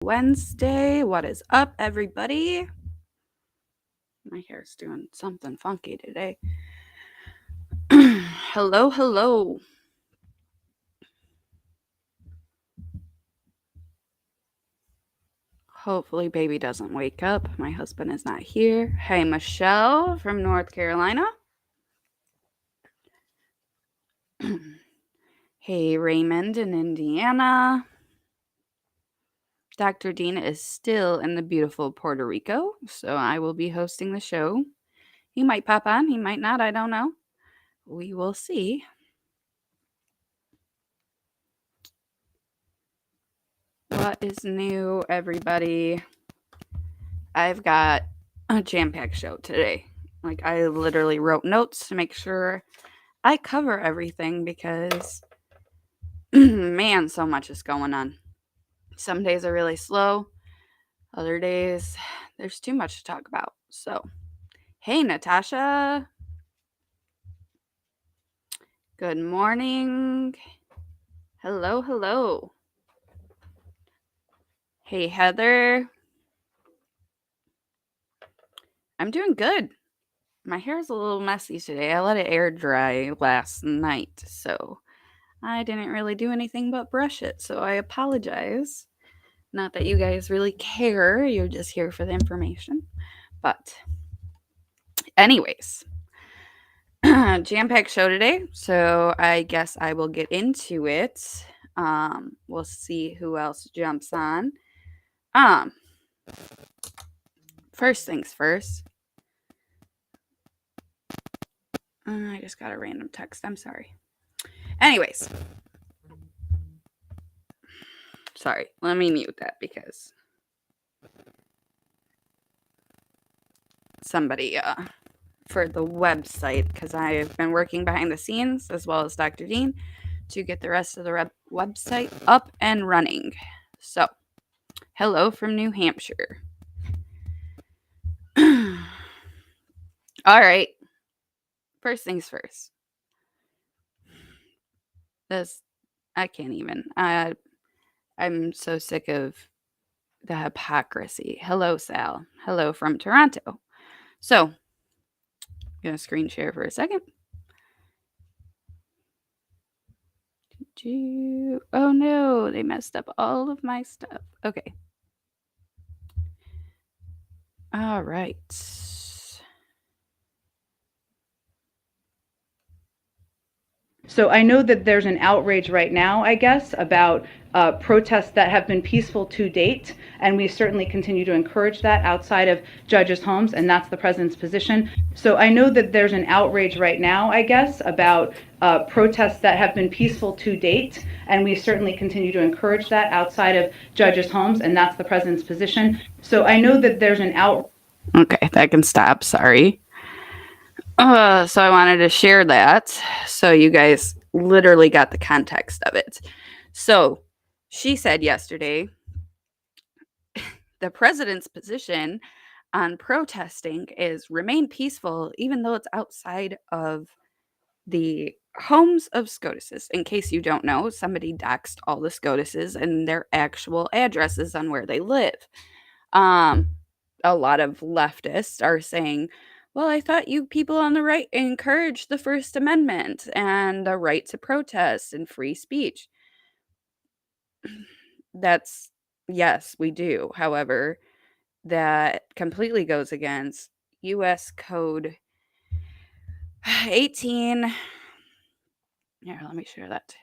Wednesday. What is up, everybody? My hair's doing something funky today. hello. Hopefully, baby doesn't wake up. My husband is not here. Hey, Michelle from North Carolina. Hey, Raymond in Indiana. Dr. Dean is still in the beautiful Puerto Rico, so I will be hosting the show. He might pop on, he might not, I don't know. We will see. What is new, everybody? I've got a jam-packed show today. Like, I literally wrote notes to make sure I cover everything because, man, so much is going on. Some days are really slow. Other days, there's too much to talk about. So, hey, Natasha. Good morning. Hello. Hey, Heather. I'm doing good. My hair's a little messy today. I let it air dry last night, so I didn't really do anything but brush it, so I apologize. Not that you guys really care, you're just here for the information. But, anyways, jam-packed show today, so I guess I will get into it. We'll see who else jumps on. First things first. I just got a random text. I'm sorry. Anyways. Sorry. Let me mute that because somebody for the website, because I've been working behind the scenes as well as Dr. Dean to get the rest of the website up and running. So, hello from New Hampshire. All right. First things first. I can't even. I'm so sick of the hypocrisy. Hello, Sal. Hello from Toronto. So, I'm going to screen share for a second. Oh no, they messed up all of my stuff. Okay. All right. So I know that there's an outrage right now, I guess, about protests that have been peaceful to date, and we certainly continue to encourage that outside of judges' homes, and that's the president's position. So I know that there's an outrage right now, I guess, about protests that have been peaceful to date, and we certainly continue to encourage that outside of judges' homes, and that's the president's position. So I know that there's an Okay, that can stop. Sorry. So I wanted to share that so you guys literally got the context of it. So she said yesterday the president's position on protesting is remain peaceful even though it's outside of the homes of SCOTUSes. In case you don't know, somebody doxed all the SCOTUSes and their actual addresses on where they live. A lot of leftists are saying, well, I thought you people on the right encouraged the First Amendment and the right to protest and free speech. That's, yes, we do. However, that completely goes against U.S. Code 18. Here, let me share that.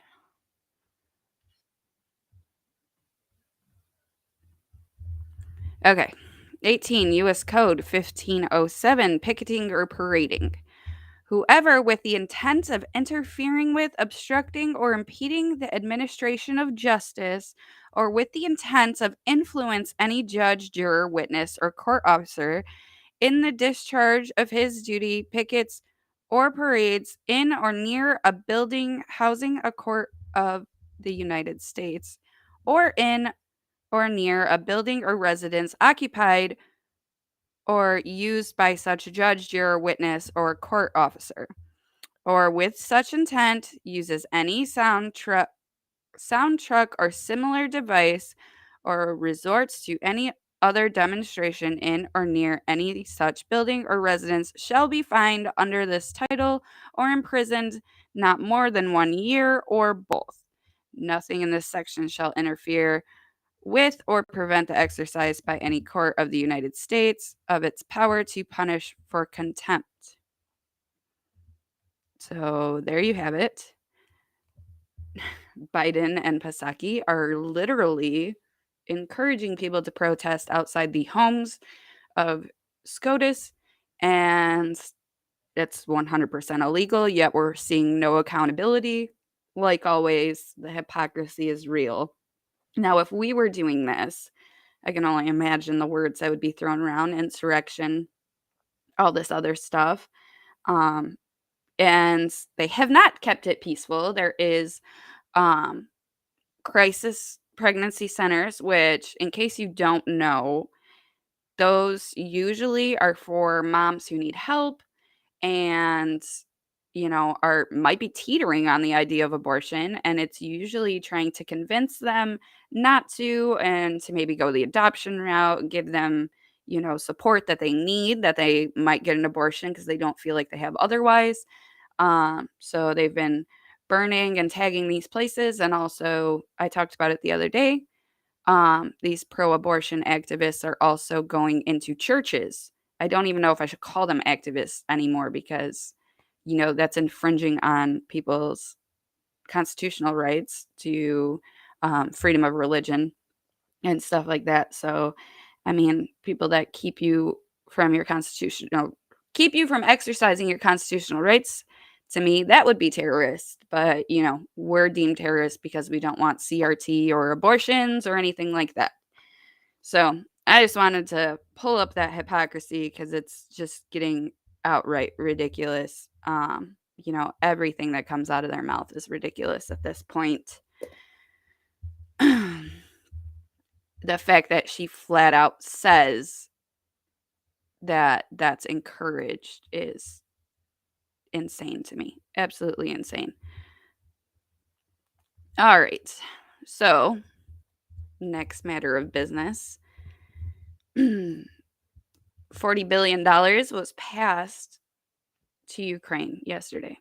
Okay. 18 U.S. Code 1507, picketing or parading. Whoever, with the intent of interfering with, obstructing, or impeding the administration of justice, or with the intent of influence any judge, juror, witness, or court officer in the discharge of his duty, pickets or parades in or near a building housing a court of the United States, or in or near a building or residence occupied or used by such judge, juror, witness, or court officer, or with such intent uses any sound truck or similar device, or resorts to any other demonstration in or near any such building or residence shall be fined under this title or imprisoned not more than 1 year or both. Nothing in this section shall interfere with or prevent the exercise by any court of the United States of its power to punish for contempt. So there you have it. Biden and Psaki are literally encouraging people to protest outside the homes of SCOTUS, and it's 100% illegal, yet we're seeing no accountability. Like always, the hypocrisy is real. Now, if we were doing this, I can only imagine the words that would be thrown around: insurrection, all this other stuff. Um, and they have not kept it peaceful. There is um, crisis pregnancy centers, which, in case you don't know, those usually are for moms who need help and are might be teetering on the idea of abortion, and it's usually trying to convince them not to, and to maybe go the adoption route, give them support that they need, that they might get an abortion because they don't feel like they have otherwise. So they've been burning and tagging these places, and also I talked about it the other day. These pro-abortion activists are also going into churches. I don't even know if I should call them activists anymore because, that's infringing on people's constitutional rights to freedom of religion and stuff like that. So, I mean, people that keep you from your constitutional, keep you from exercising your constitutional rights, to me, that would be terrorist. But, we're deemed terrorists because we don't want CRT or abortions or anything like that. So I just wanted to pull up that hypocrisy because it's just getting outright ridiculous. Everything that comes out of their mouth is ridiculous at this point. The fact that she flat out says that that's encouraged is insane to me. Absolutely insane. All right. So, next matter of business. $40 billion was passed to Ukraine yesterday.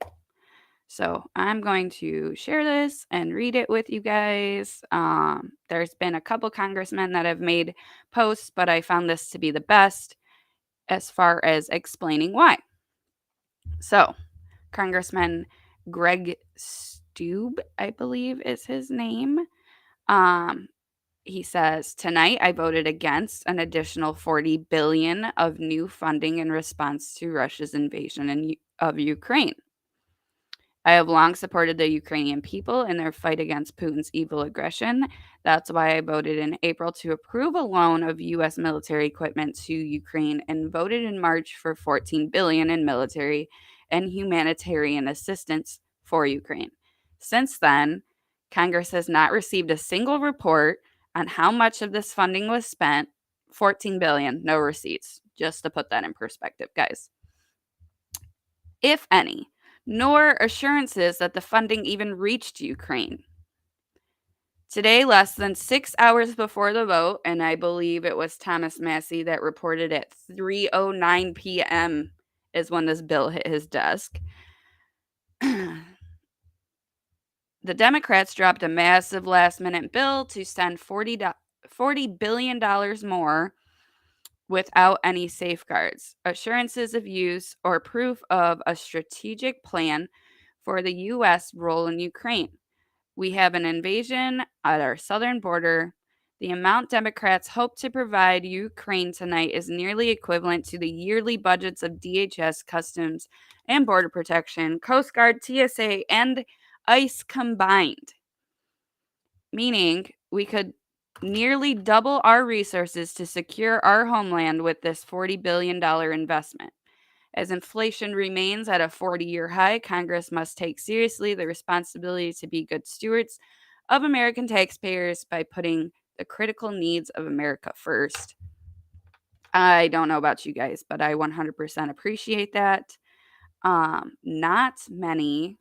So I'm going to share this and read it with you guys. There's been a couple congressmen that have made posts, but I found this to be the best as far as explaining why. So, Congressman Greg Stube, I believe is his name. He says, "Tonight I voted against an additional $40 billion of new funding in response to Russia's invasion of Ukraine. I have long supported the Ukrainian people in their fight against Putin's evil aggression. That's why I voted in April to approve a loan of U.S. military equipment to Ukraine and voted in March for $14 billion in military and humanitarian assistance for Ukraine. Since then, Congress has not received a single report on how much of this funding was spent. $14 billion, no receipts, just to put that in perspective, guys. If any, nor assurances that the funding even reached Ukraine. Today, less than 6 hours before the vote, and I believe it was Thomas Massie that reported at 3:09 p.m. is when this bill hit his desk. The Democrats dropped a massive last-minute bill to send $40 billion more without any safeguards, assurances of use, or proof of a strategic plan for the U.S. role in Ukraine. We have an invasion at our southern border. The amount Democrats hope to provide Ukraine tonight is nearly equivalent to the yearly budgets of DHS, Customs and Border Protection, Coast Guard, TSA, and ICE combined. Meaning we could nearly double our resources to secure our homeland with this $40 billion investment. As inflation remains at a 40-year high, Congress must take seriously the responsibility to be good stewards of American taxpayers by putting the critical needs of America first. I don't know about you guys, but I 100% appreciate that. Not many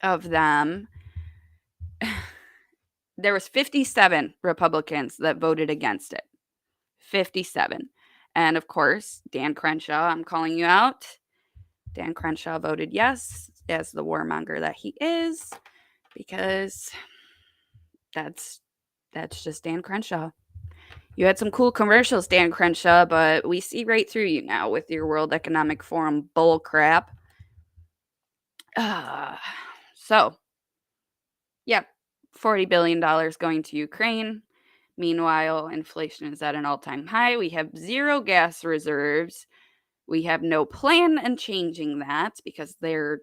of them there was 57 Republicans that voted against it. 57. And of course, Dan Crenshaw, I'm calling you out. Dan Crenshaw voted yes, as the warmonger that he is, because that's just Dan Crenshaw. You had some cool commercials, Dan Crenshaw, but we see right through you now with your World Economic Forum bull crap. Uh, so, yeah, $40 billion going to Ukraine. Meanwhile, inflation is at an all-time high. We have zero gas reserves. We have no plan in changing that because they're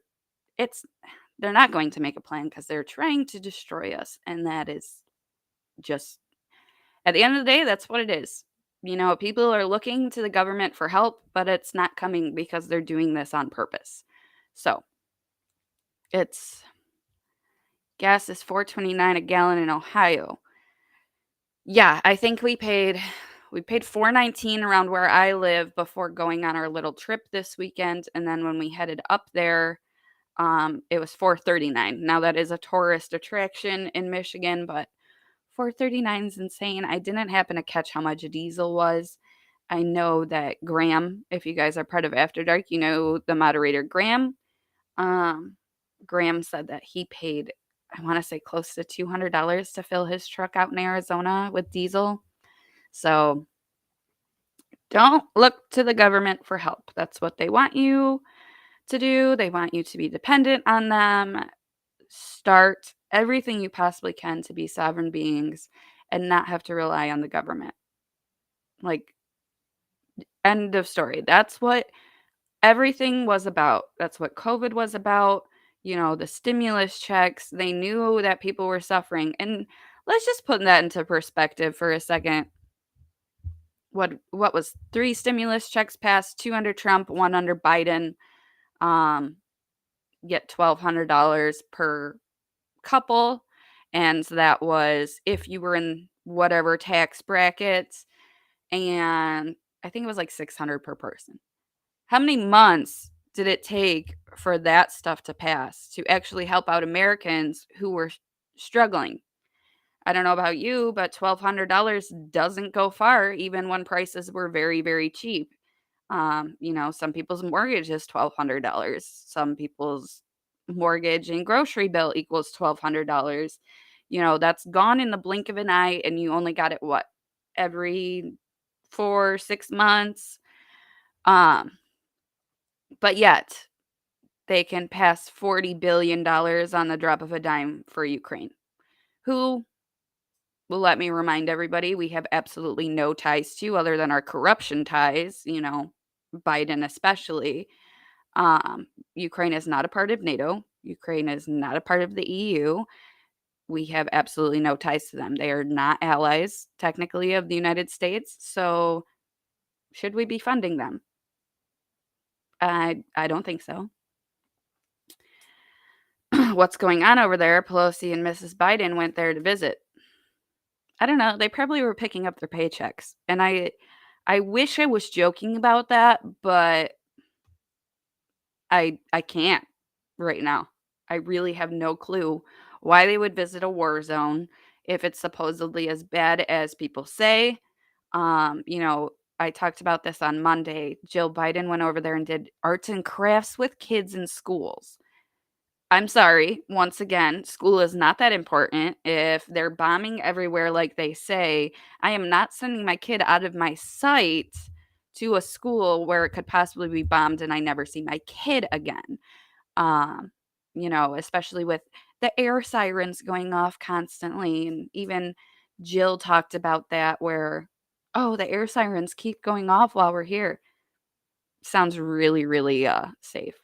not going to make a plan because they're trying to destroy us, and that is just, at the end of the day, that's what it is. People are looking to the government for help, but it's not coming because they're doing this on purpose. So, it's gas is $4.29 a gallon in Ohio. Yeah, I think we paid $4.19 around where I live before going on our little trip this weekend, and then when we headed up there, it was $4.39. Now that is a tourist attraction in Michigan, but $4.39 is insane. I didn't happen to catch how much diesel was. I know that Graham, if you guys are part of After Dark, you know the moderator Graham. Um, Graham said that he paid, I want to say, close to $200 to fill his truck out in Arizona with diesel. So don't look to the government for help. That's what they want you to do. They want you to be dependent on them. Start everything you possibly can to be sovereign beings and not have to rely on the government. Like, end of story. That's what everything was about. That's what COVID was about. The stimulus checks, they knew that people were suffering. And let's just put that into perspective for a second. What was 3 stimulus checks passed, 2 under Trump, 1 under Biden. Get $1,200 per couple, and that was if you were in whatever tax brackets, and I think it was like 600 per person. How many months did it take for that stuff to pass to actually help out Americans who were struggling? I don't know about you, but $1,200 doesn't go far, even when prices were very, very cheap. Some people's mortgage is $1,200. Some people's mortgage and grocery bill equals $1,200. That's gone in the blink of an eye, and you only got it what? Every 4, 6 months. Um, but yet they can pass $40 billion on the drop of a dime for Ukraine. Who, well, let me remind everybody, we have absolutely no ties to other than our corruption ties, Biden especially. Ukraine is not a part of NATO. Ukraine is not a part of the EU. We have absolutely no ties to them. They are not allies, technically, of the United States. So, should we be funding them? I don't think so. What's going on over there? Pelosi and Mrs. Biden went there to visit. I don't know. They probably were picking up their paychecks, and I wish I was joking about that, but I can't right now. I really have no clue why they would visit a war zone if it's supposedly as bad as people say. I talked about this on Monday. Jill Biden went over there and did arts and crafts with kids in schools. I'm sorry, once again, school is not that important. If they're bombing everywhere like they say, I am not sending my kid out of my sight to a school where it could possibly be bombed and I never see my kid again. Um, especially with the air sirens going off constantly. And even Jill talked about that where, oh, the air sirens keep going off while we're here. Sounds really, really safe.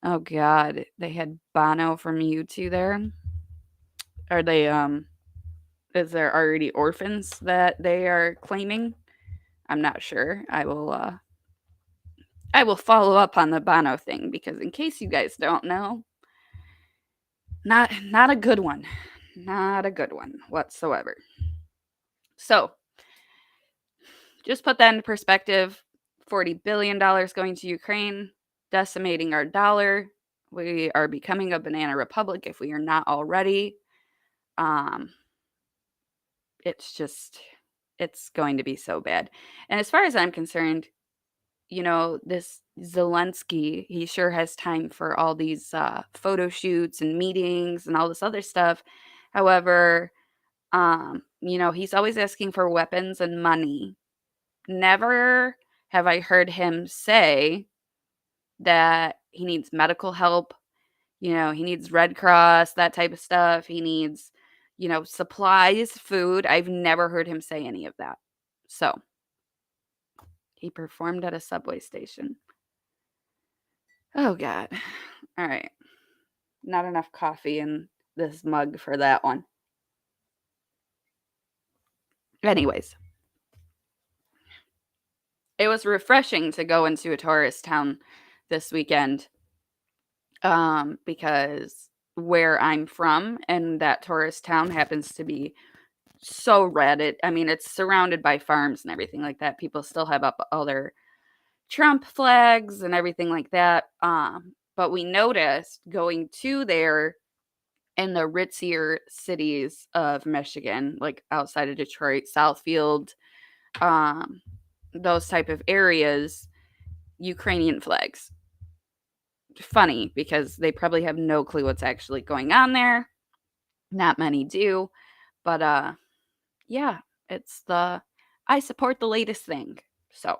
Oh God, they had Bono from U2 there. Are they is there already orphans that they are claiming? I'm not sure. I will follow up on the Bono thing because in case you guys don't know, not a good one. Not a good one whatsoever. So, just put that into perspective. $40 billion going to Ukraine, decimating our dollar. We are becoming a banana republic if we are not already. Um, it's just it's going to be so bad. And as far as I'm concerned, this Zelensky, he sure has time for all these photo shoots and meetings and all this other stuff. However, he's always asking for weapons and money. Never have I heard him say that he needs medical help. He needs Red Cross, that type of stuff. He needs, supplies, food. I've never heard him say any of that. So he performed at a subway station. Oh, God. All right. Not enough coffee in this mug for that one. Anyways, it was refreshing to go into a tourist town this weekend because where I'm from and that tourist town happens to be so red. It's surrounded by farms and everything like that. People still have up all their Trump flags and everything like that. But we noticed going to there in the ritzier cities of Michigan, like outside of Detroit, Southfield, um, those type of areas, Ukrainian flags. Funny because they probably have no clue what's actually going on there. Not many do, but yeah, it's the I support the latest thing. So,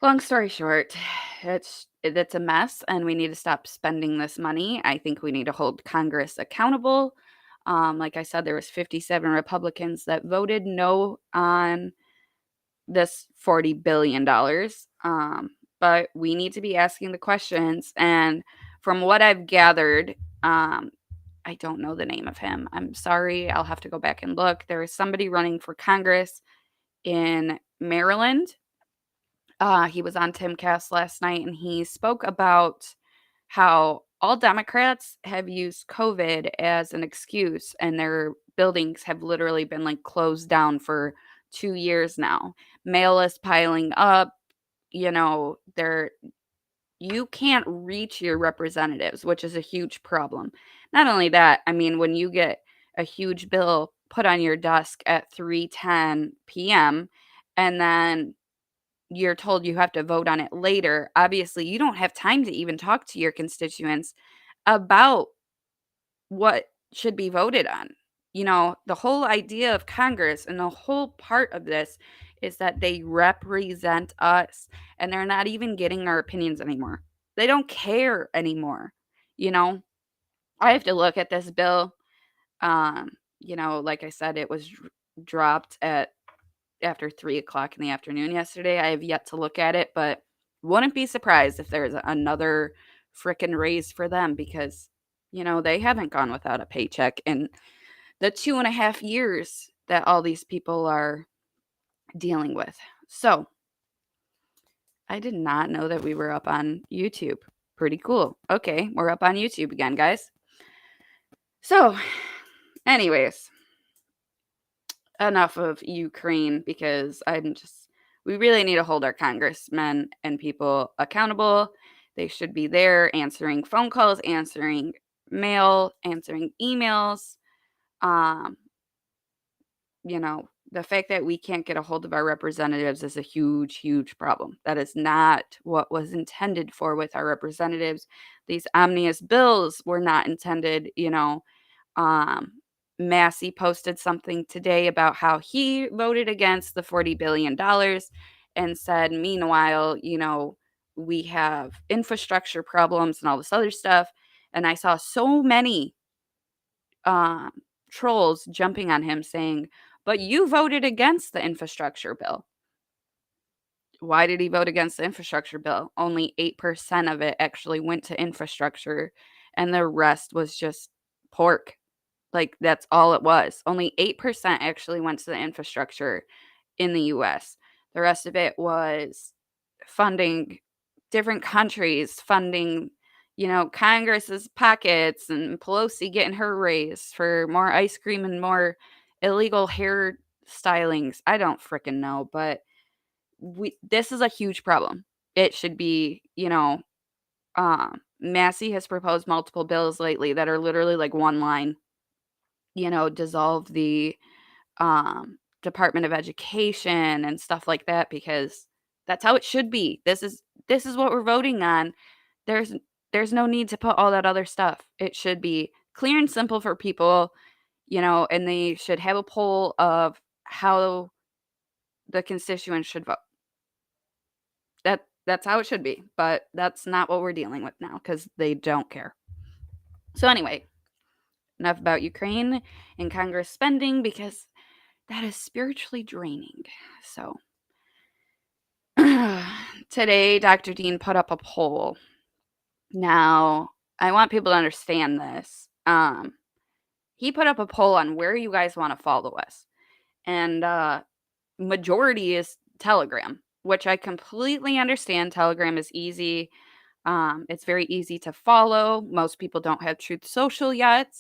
long story short, it's a mess, and we need to stop spending this money. I think we need to hold Congress accountable. Like I said, there was 57 Republicans that voted no on this $40 billion. But we need to be asking the questions. And from what I've gathered, I don't know the name of him. I'm sorry. I'll have to go back and look. There is somebody running for Congress in Maryland. He was on Timcast last night and he spoke about how all Democrats have used COVID as an excuse and their buildings have literally been like closed down for 2 years now. Mail is piling up. They're you can't reach your representatives, which is a huge problem. Not only that, when you get a huge bill put on your desk at 3:10 p.m. and then you're told you have to vote on it later, obviously you don't have time to even talk to your constituents about what should be voted on. The whole idea of Congress and the whole part of this is that they represent us and they're not even getting our opinions anymore. They don't care anymore. You know, I have to look at this bill. Like I said, it was dropped at after 3 o'clock in the afternoon yesterday. I have yet to look at it, but wouldn't be surprised if there's another frickin' raise for them because, they haven't gone without a paycheck in the 2.5 years that all these people are dealing with. So I did not know that we were up on YouTube. Pretty cool. Okay, we're up on YouTube again, guys. So, anyways, enough of Ukraine because we really need to hold our congressmen and people accountable. They should be there answering phone calls, answering mail, answering emails. Um, the fact that we can't get a hold of our representatives is a huge, huge problem. That is not what was intended for with our representatives. These omnibus bills were not intended, um, Massey posted something today about how he voted against the $40 billion and said, meanwhile, we have infrastructure problems and all this other stuff. And I saw so many um, trolls jumping on him saying, but you voted against the infrastructure bill. Why did he vote against the infrastructure bill? Only 8% of it actually went to infrastructure, and the rest was just pork. Like, that's all it was. Only 8% actually went to the infrastructure in the US. The rest of it was funding different countries, funding, Congress's pockets and Pelosi getting her raise for more ice cream and more illegal hair stylings. I don't freaking know, but this is a huge problem. It should be, Massey has proposed multiple bills lately that are literally like one line. dissolve the Department of Education and stuff like that, because that's how it should be. This is what we're voting on. There's there's no need to put all that other stuff. It should be clear and simple for people, and they should have a poll of how the constituents should vote. That's how it should be, but that's not what we're dealing with now because they don't care. So anyway, enough about Ukraine and Congress spending because that is spiritually draining. So today, Dr. Dean put up a poll. Now, I want people to understand this. He put up a poll on where you guys want to follow us, and majority is Telegram, which I completely understand. Telegram is easy. It's very easy to follow. Most people don't have Truth Social yet.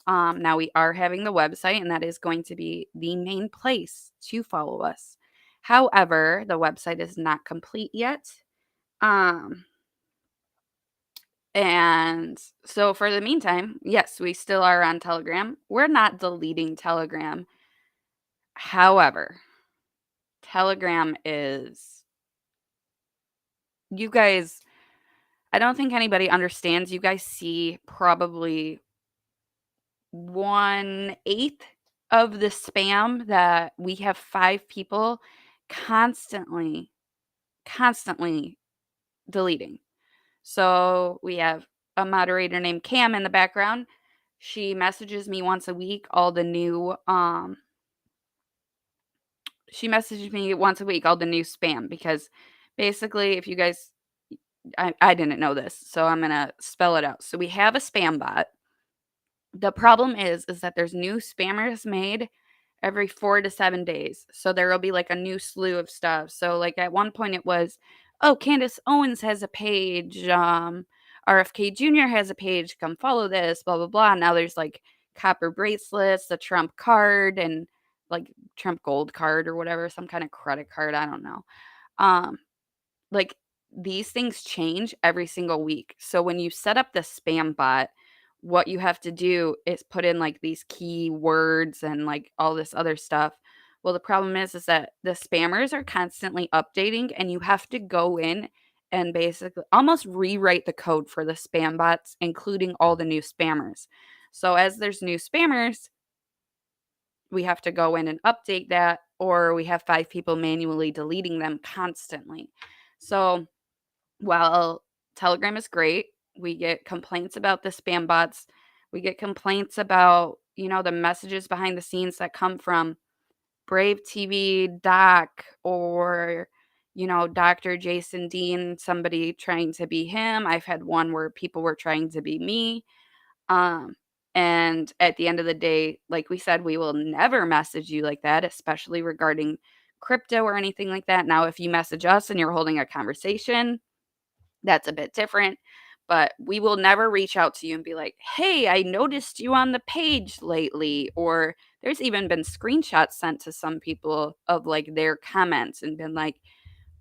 Now we are having the website, and that is going to be the main place to follow us. However, the website is not complete yet. Um, and so for the meantime, yes, we still are on Telegram. We're not deleting Telegram. However, Telegram is, you guys, I don't think anybody understands. You guys see probably 1/8 of the spam that we have 5 people constantly deleting. So we have a moderator named Cam in the background. She messages me once a week all the new spam, because basically, if you guys, I didn't know this, so I'm gonna spell it out. So we have a spam bot. The problem is that there's new spammers made every 4 to 7 days. So there will be like a new slew of stuff. So like at one point it was, oh, Candace Owens has a page, RFK Jr. has a page, come follow this, blah blah blah. Now there's like copper bracelets, the Trump card, and like Trump gold card or whatever, some kind of credit card, I don't know. Um like these things change every single week. So when you set up the spam bot, what you have to do is put in like these keywords and like all this other stuff. Well, the problem is that the spammers are constantly updating, and you have to go in and basically almost rewrite the code for the spam bots, including all the new spammers. So as there's new spammers, we have to go in and update that, or we have 5 people manually deleting them constantly. So while Telegram is great, we get complaints about the spam bots. We get complaints about, the messages behind the scenes that come from Brave TV, Doc, or, Dr. Jason Dean, somebody trying to be him. I've had one where people were trying to be me. Um, and at the end of the day, like we said, we will never message you like that, especially regarding crypto or anything like that. Now, if you message us and you're holding a conversation, that's a bit different, but we will never reach out to you and be like, "Hey, I noticed you on the page lately." Or there's even been screenshots sent to some people of like their comments and been like,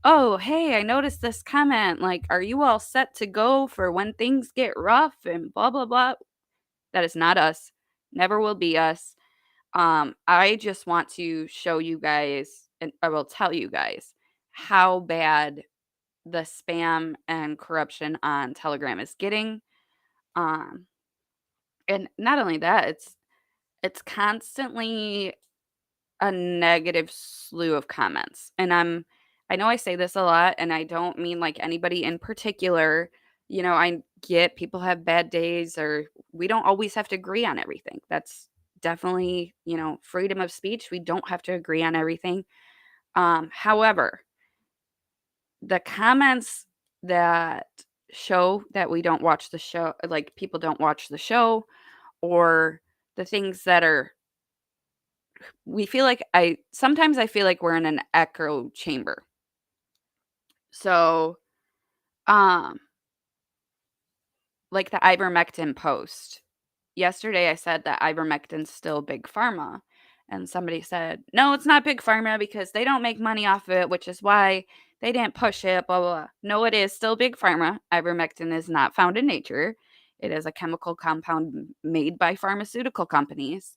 "Oh, hey, I noticed this comment. Like, are you all set to go for when things get rough and blah blah blah?" That is not us. Never will be us. I just want to show you guys, and I will tell you guys how bad the spam and corruption on Telegram is getting. Um, and not only that, it's constantly a negative slew of comments. And I know I say this a lot, and I don't mean like anybody in particular. I get people have bad days, or we don't always have to agree on everything. That's definitely, freedom of speech. We don't have to agree on everything. However, the comments that show that we don't watch the show, like people don't watch the show, or the things that are, we feel like, I feel like we're in an echo chamber. So, um, like the ivermectin post. Yesterday I said that ivermectin's still big pharma. And somebody said, no, it's not big pharma because they don't make money off of it, which is why they didn't push it, blah, blah, blah. No, it is still big pharma. Ivermectin is not found in nature. It is a chemical compound made by pharmaceutical companies.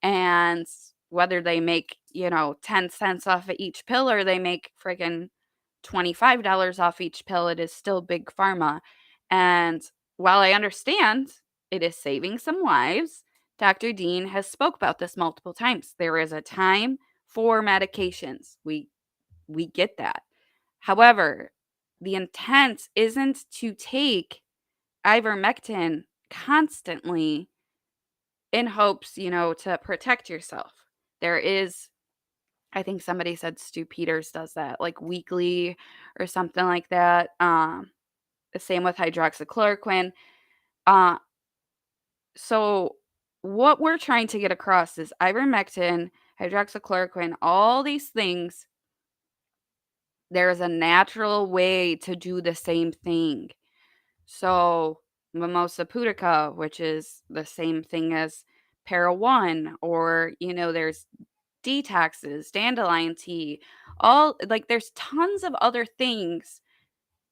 And whether they make, 10 cents off of each pill or they make friggin' $25 off each pill, it is still big pharma. And while I understand it is saving some lives, Dr. Dean has spoke about this multiple times. There is a time for medications. We get that. However, the intent isn't to take ivermectin constantly in hopes, to protect yourself. There is, I think somebody said Stu Peters does that like weekly or something like that. The same with hydroxychloroquine. Uh, so what we're trying to get across is ivermectin, hydroxychloroquine, all these things, there's a natural way to do the same thing. So mimosa pudica, which is the same thing as para 1, or there's detoxes, dandelion tea, all like there's tons of other things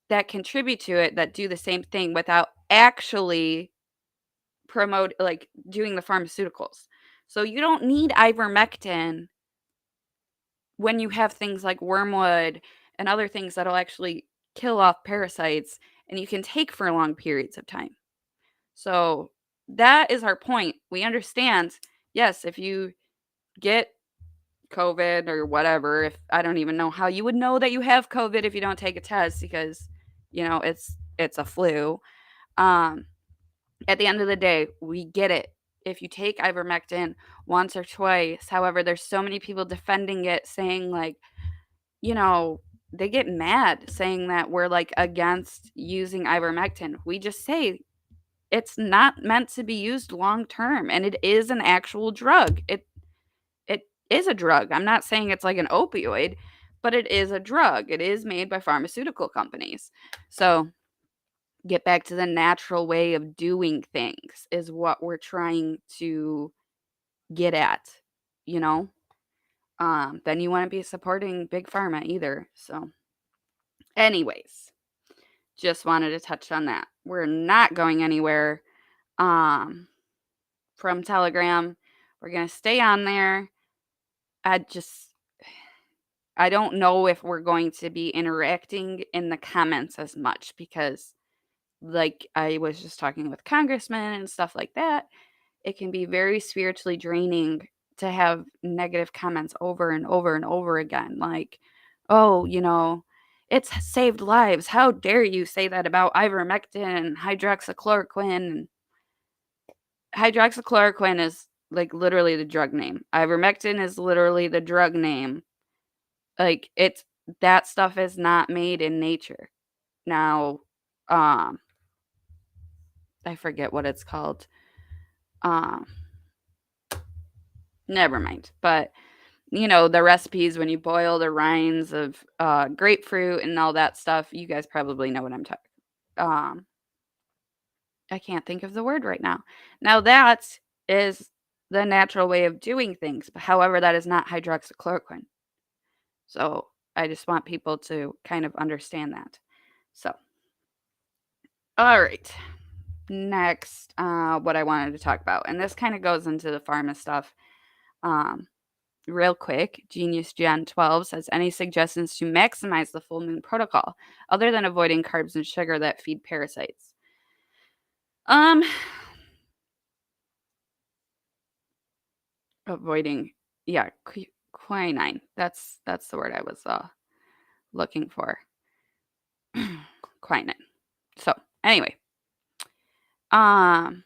that contribute to it that do the same thing without actually promote like doing the pharmaceuticals. So you don't need ivermectin when you have things like wormwood and other things that'll actually kill off parasites and you can take for long periods of time. So that is our point. We understand, yes, if you get COVID or whatever, if I don't even know how you would know that you have COVID if you don't take a test because, it's a flu. Um, at the end of the day, we get it. If you take ivermectin once or twice, however, there's so many people defending it, saying like, you know, they get mad saying that we're like against using ivermectin. We just say it's not meant to be used long term and it is an actual drug. It is a drug. I'm not saying it's like an opioid, but it is a drug. It is made by pharmaceutical companies. So, get back to the natural way of doing things is what we're trying to get at, you know? Then you wouldn't be supporting big pharma either. So, anyways, just wanted to touch on that. We're not going anywhere um from Telegram. We're going to stay on there. I just I don't know if we're going to be interacting in the comments as much because, like I was just talking with congressmen and stuff like that, it can be very spiritually draining to have negative comments over and over and over again. Like, oh, it's saved lives. How dare you say that about ivermectin and hydroxychloroquine? Hydroxychloroquine is like literally the drug name. Ivermectin is literally the drug name. Like it's that stuff is not made in nature. Now, um, I forget what it's called. Um, Never mind. But the recipes when you boil the rinds of grapefruit and all that stuff, you guys probably know what I'm talking. Um, I can't think of the word right now. Now that is the natural way of doing things. But however, that is not hydroxychloroquine. So I just want people to kind of understand that. So, all right. Next, what I wanted to talk about, and this kind of goes into the pharma stuff. Um, Real quick, Genius Gen 12 says any suggestions to maximize the full moon protocol other than avoiding carbs and sugar that feed parasites. Um, Avoiding, yeah, quinine. That's the word I was looking for. Quinine. So anyway, um,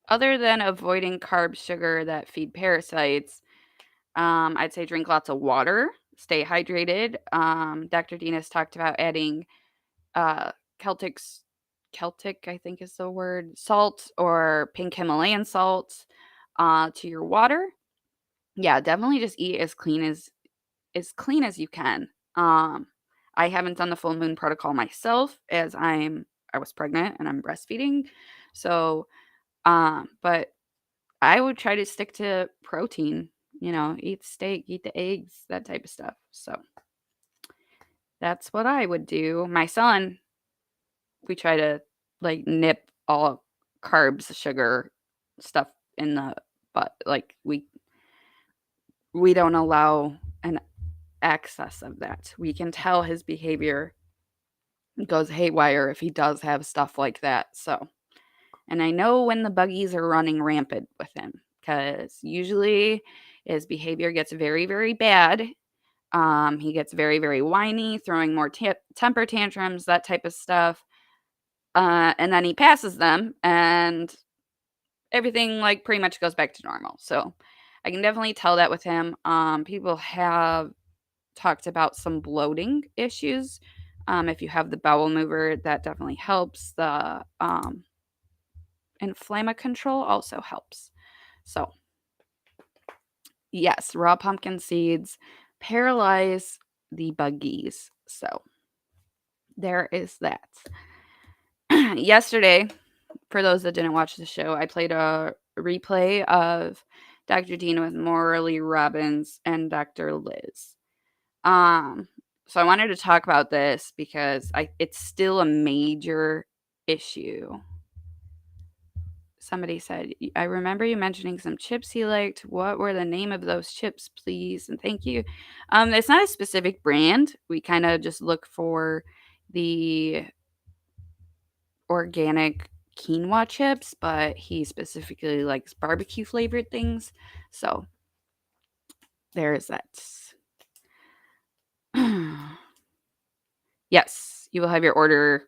other than avoiding carbs, sugar that feed parasites, I'd say drink lots of water, stay hydrated. Dr. Dean has talked about adding uh, Celtic, I think is the word, salt or pink Himalayan salt to your water. Yeah, definitely just eat as clean as you can. I haven't done the full moon protocol myself as I was pregnant and I'm breastfeeding. So, but I would try to stick to protein, eat steak, eat the eggs, that type of stuff. So that's what I would do. My son, we try to like nip all carbs, sugar, stuff in the butt. Like we don't allow an excess of that. We can tell his behavior goes haywire if he does have stuff like that. So, and I know when the buggies are running rampant with him because usually his behavior gets very, very bad. He gets very, very whiny, throwing more temper tantrums, that type of stuff. And then he passes them, and everything like pretty much goes back to normal. So I can definitely tell that with him. People have talked about some bloating issues. If you have the bowel mover, that definitely helps. The inflama control also helps. So, yes, raw pumpkin seeds paralyze the buggies. So, there is that. Yesterday, for those that didn't watch the show, I played a replay of Dr. Dean with Morley Robbins and Dr. Liz. Um, so I wanted to talk about this because it's still a major issue. Somebody said, I remember you mentioning some chips he liked. What were the name of those chips, please? And thank you. It's not a specific brand. We kind of just look for the organic quinoa chips, but he specifically likes barbecue flavored things. So there's that. Yes, you will have your order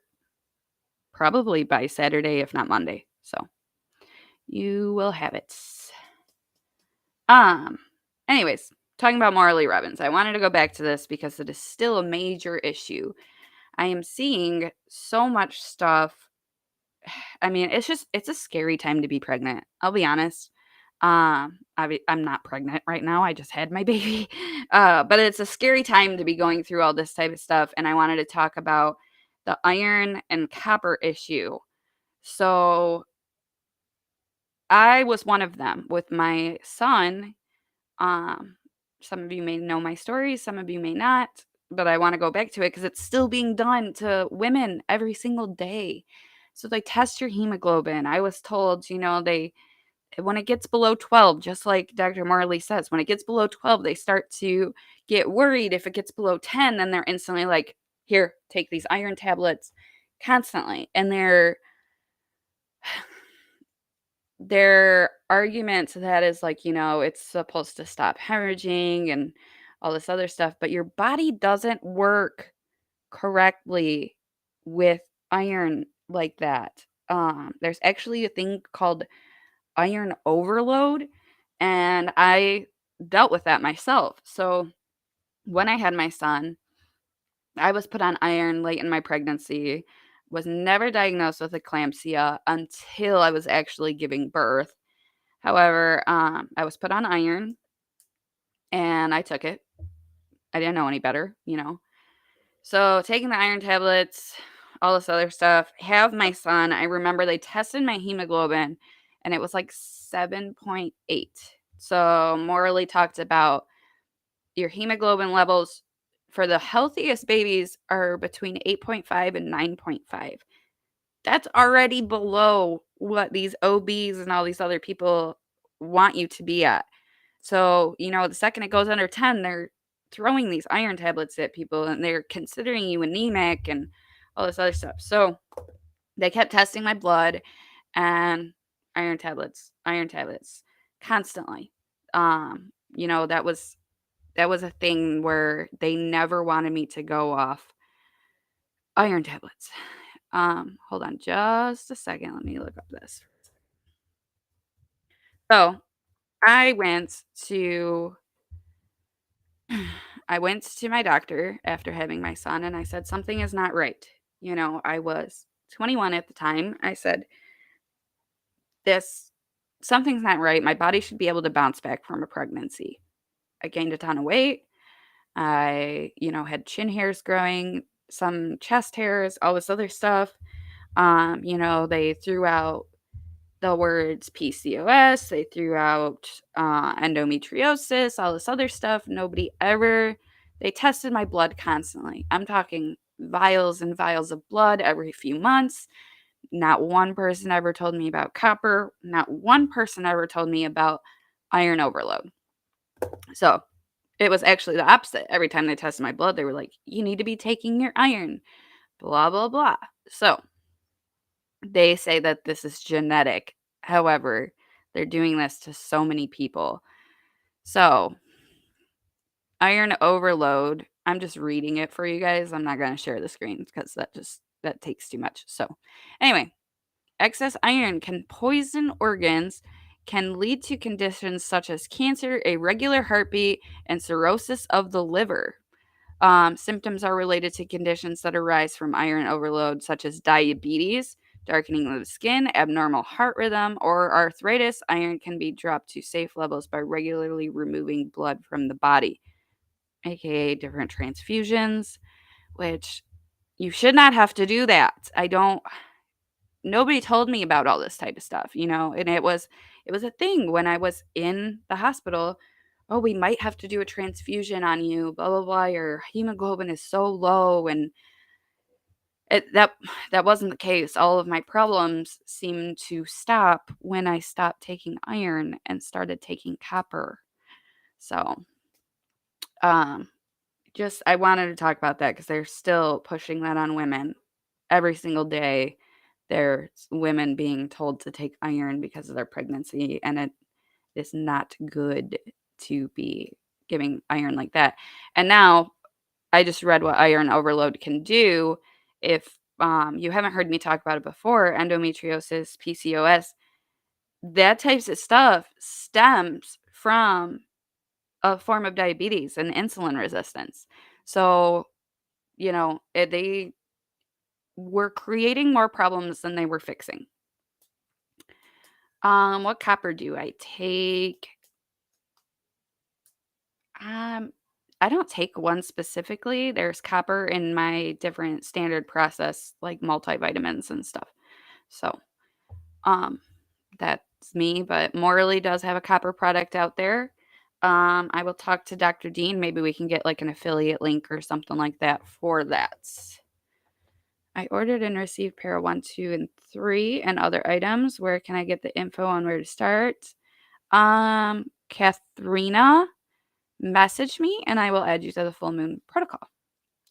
probably by Saturday, if not Monday. So you will have it. Um, anyways, talking about Marley Robbins, I wanted to go back to this because it is still a major issue. I am seeing so much stuff. I mean, it's a scary time to be pregnant. I'll be honest. I'm not pregnant right now. I just had my baby. But it's a scary time to be going through all this type of stuff. And I wanted to talk about the iron and copper issue. So I was one of them with my son. Um, some of you may know my story, some of you may not, but I want to go back to it because it's still being done to women every single day. So they test your hemoglobin. I was told, they when it gets below 12, just like Dr. Marley says, when it gets below 12, they start to get worried. If it gets below 10, then they're instantly like, here, take these iron tablets constantly. And their argument to that is like, it's supposed to stop hemorrhaging and all this other stuff, but your body doesn't work correctly with iron like that. There's actually a thing called iron overload, and I dealt with that myself. So when I had my son, I was put on iron late in my pregnancy, was never diagnosed with eclampsia until I was actually giving birth. However, I was put on iron and I took it. I didn't know any better. So taking the iron tablets, all this other stuff, have my son. I remember they tested my hemoglobin and it was like 7.8. So Morley talked about your hemoglobin levels for the healthiest babies are between 8.5 and 9.5. That's already below what these OBs and all these other people want you to be at. So, the second it goes under 10, they're throwing these iron tablets at people and they're considering you anemic and all this other stuff. So, they kept testing my blood and iron tablets constantly. That was a thing where they never wanted me to go off iron tablets. Hold on just a second. Let me look up this. So, I went to I went to my doctor after having my son and I said something is not right. I was 21 at the time. I said this something's not right. My body should be able to bounce back from a pregnancy. I gained a ton of weight. I, had chin hairs growing, some chest hairs, all this other stuff. They threw out the words PCOS, they threw out endometriosis, all this other stuff. They tested my blood constantly. I'm talking vials and vials of blood every few months. Not one person ever told me about copper. Not one person ever told me about iron overload. So it was actually the opposite. Every time they tested my blood, they were like, you need to be taking your iron, blah, blah, blah. So they say that this is genetic. However, they're doing this to so many people. So, iron overload, I'm just reading it for you guys. I'm not going to share the screen because that takes too much. So, anyway, excess iron can poison organs, can lead to conditions such as cancer, irregular heartbeat, and cirrhosis of the liver. Symptoms are related to conditions that arise from iron overload, such as diabetes, darkening of the skin, abnormal heart rhythm, or arthritis. Iron can be dropped to safe levels by regularly removing blood from the body, aka different transfusions, which you should not have to do that. Nobody told me about all this type of stuff, and it was a thing when I was in the hospital. Oh, we might have to do a transfusion on you, blah blah blah. Your hemoglobin is so low, and that wasn't the case. All of my problems seemed to stop when I stopped taking iron and started taking copper. So, um, just I wanted to talk about that because they're still pushing that on women every single day. There's women being told to take iron because of their pregnancy, and it is not good to be giving iron like that. And now I just read what iron overload can do. If you haven't heard me talk about it before, endometriosis, PCOS, that types of stuff stems from a form of diabetes and insulin resistance. So, they were creating more problems than they were fixing. What copper do I take? Um, I don't take one specifically. There's copper in my different standard process, like multivitamins and stuff. So, um, that's me, but Morley does have a copper product out there. I will talk to Dr. Dean. Maybe we can get like an affiliate link or something like that for that. I ordered and received para 1, 2, and 3 and other items. Where can I get the info on where to start? Katharina, message me and I will add you to the full moon protocol.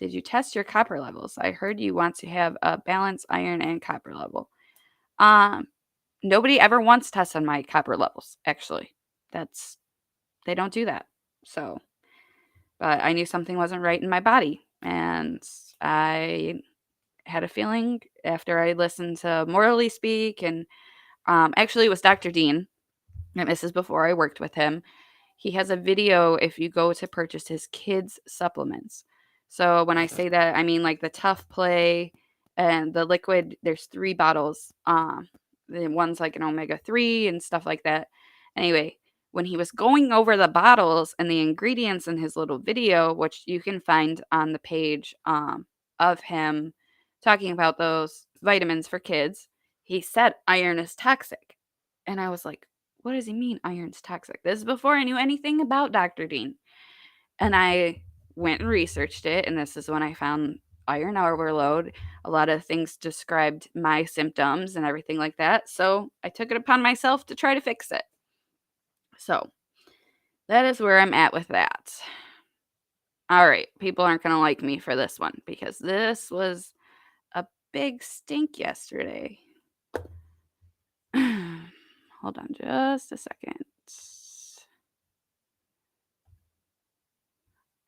Did you test your copper levels? I heard you want to have a balanced iron and copper level. Nobody ever once tested my copper levels, actually. They don't do that. So, but I knew something wasn't right in my body. And I had a feeling after I listened to Morley speak, and actually it was Dr. Dean, and this is before I worked with him. He has a video if you go to purchase his kids' supplements. So when I say that, I mean like the Tough Play and the liquid. There's 3 bottles. The one's like an omega-3 and stuff like that. Anyway, when he was going over the bottles and the ingredients in his little video, which you can find on the page of him talking about those vitamins for kids, he said iron is toxic. And I was like, what does he mean iron's toxic? This is before I knew anything about Dr. Dean. And I went and researched it, and this is when I found iron overload. A lot of things described my symptoms and everything like that. So I took it upon myself to try to fix it. So that is where I'm at with that. All right, people aren't going to like me for this one because this was a big stink yesterday. Hold on just a second.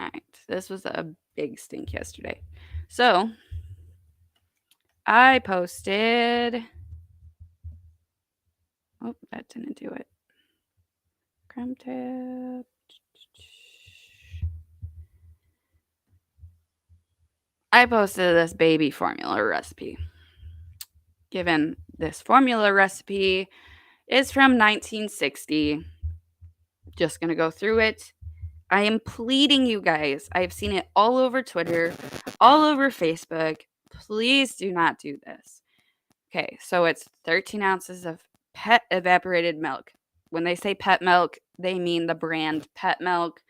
All right, this was a big stink yesterday. So I posted. Oh, that didn't do it. Crumb tab. I posted this baby formula recipe. Given this formula recipe is from 1960. Just going to go through it. I am pleading you guys. I've seen it all over Twitter, all over Facebook. Please do not do this. Okay, so it's 13 ounces of pet evaporated milk. When they say pet milk, they mean the brand pet milk.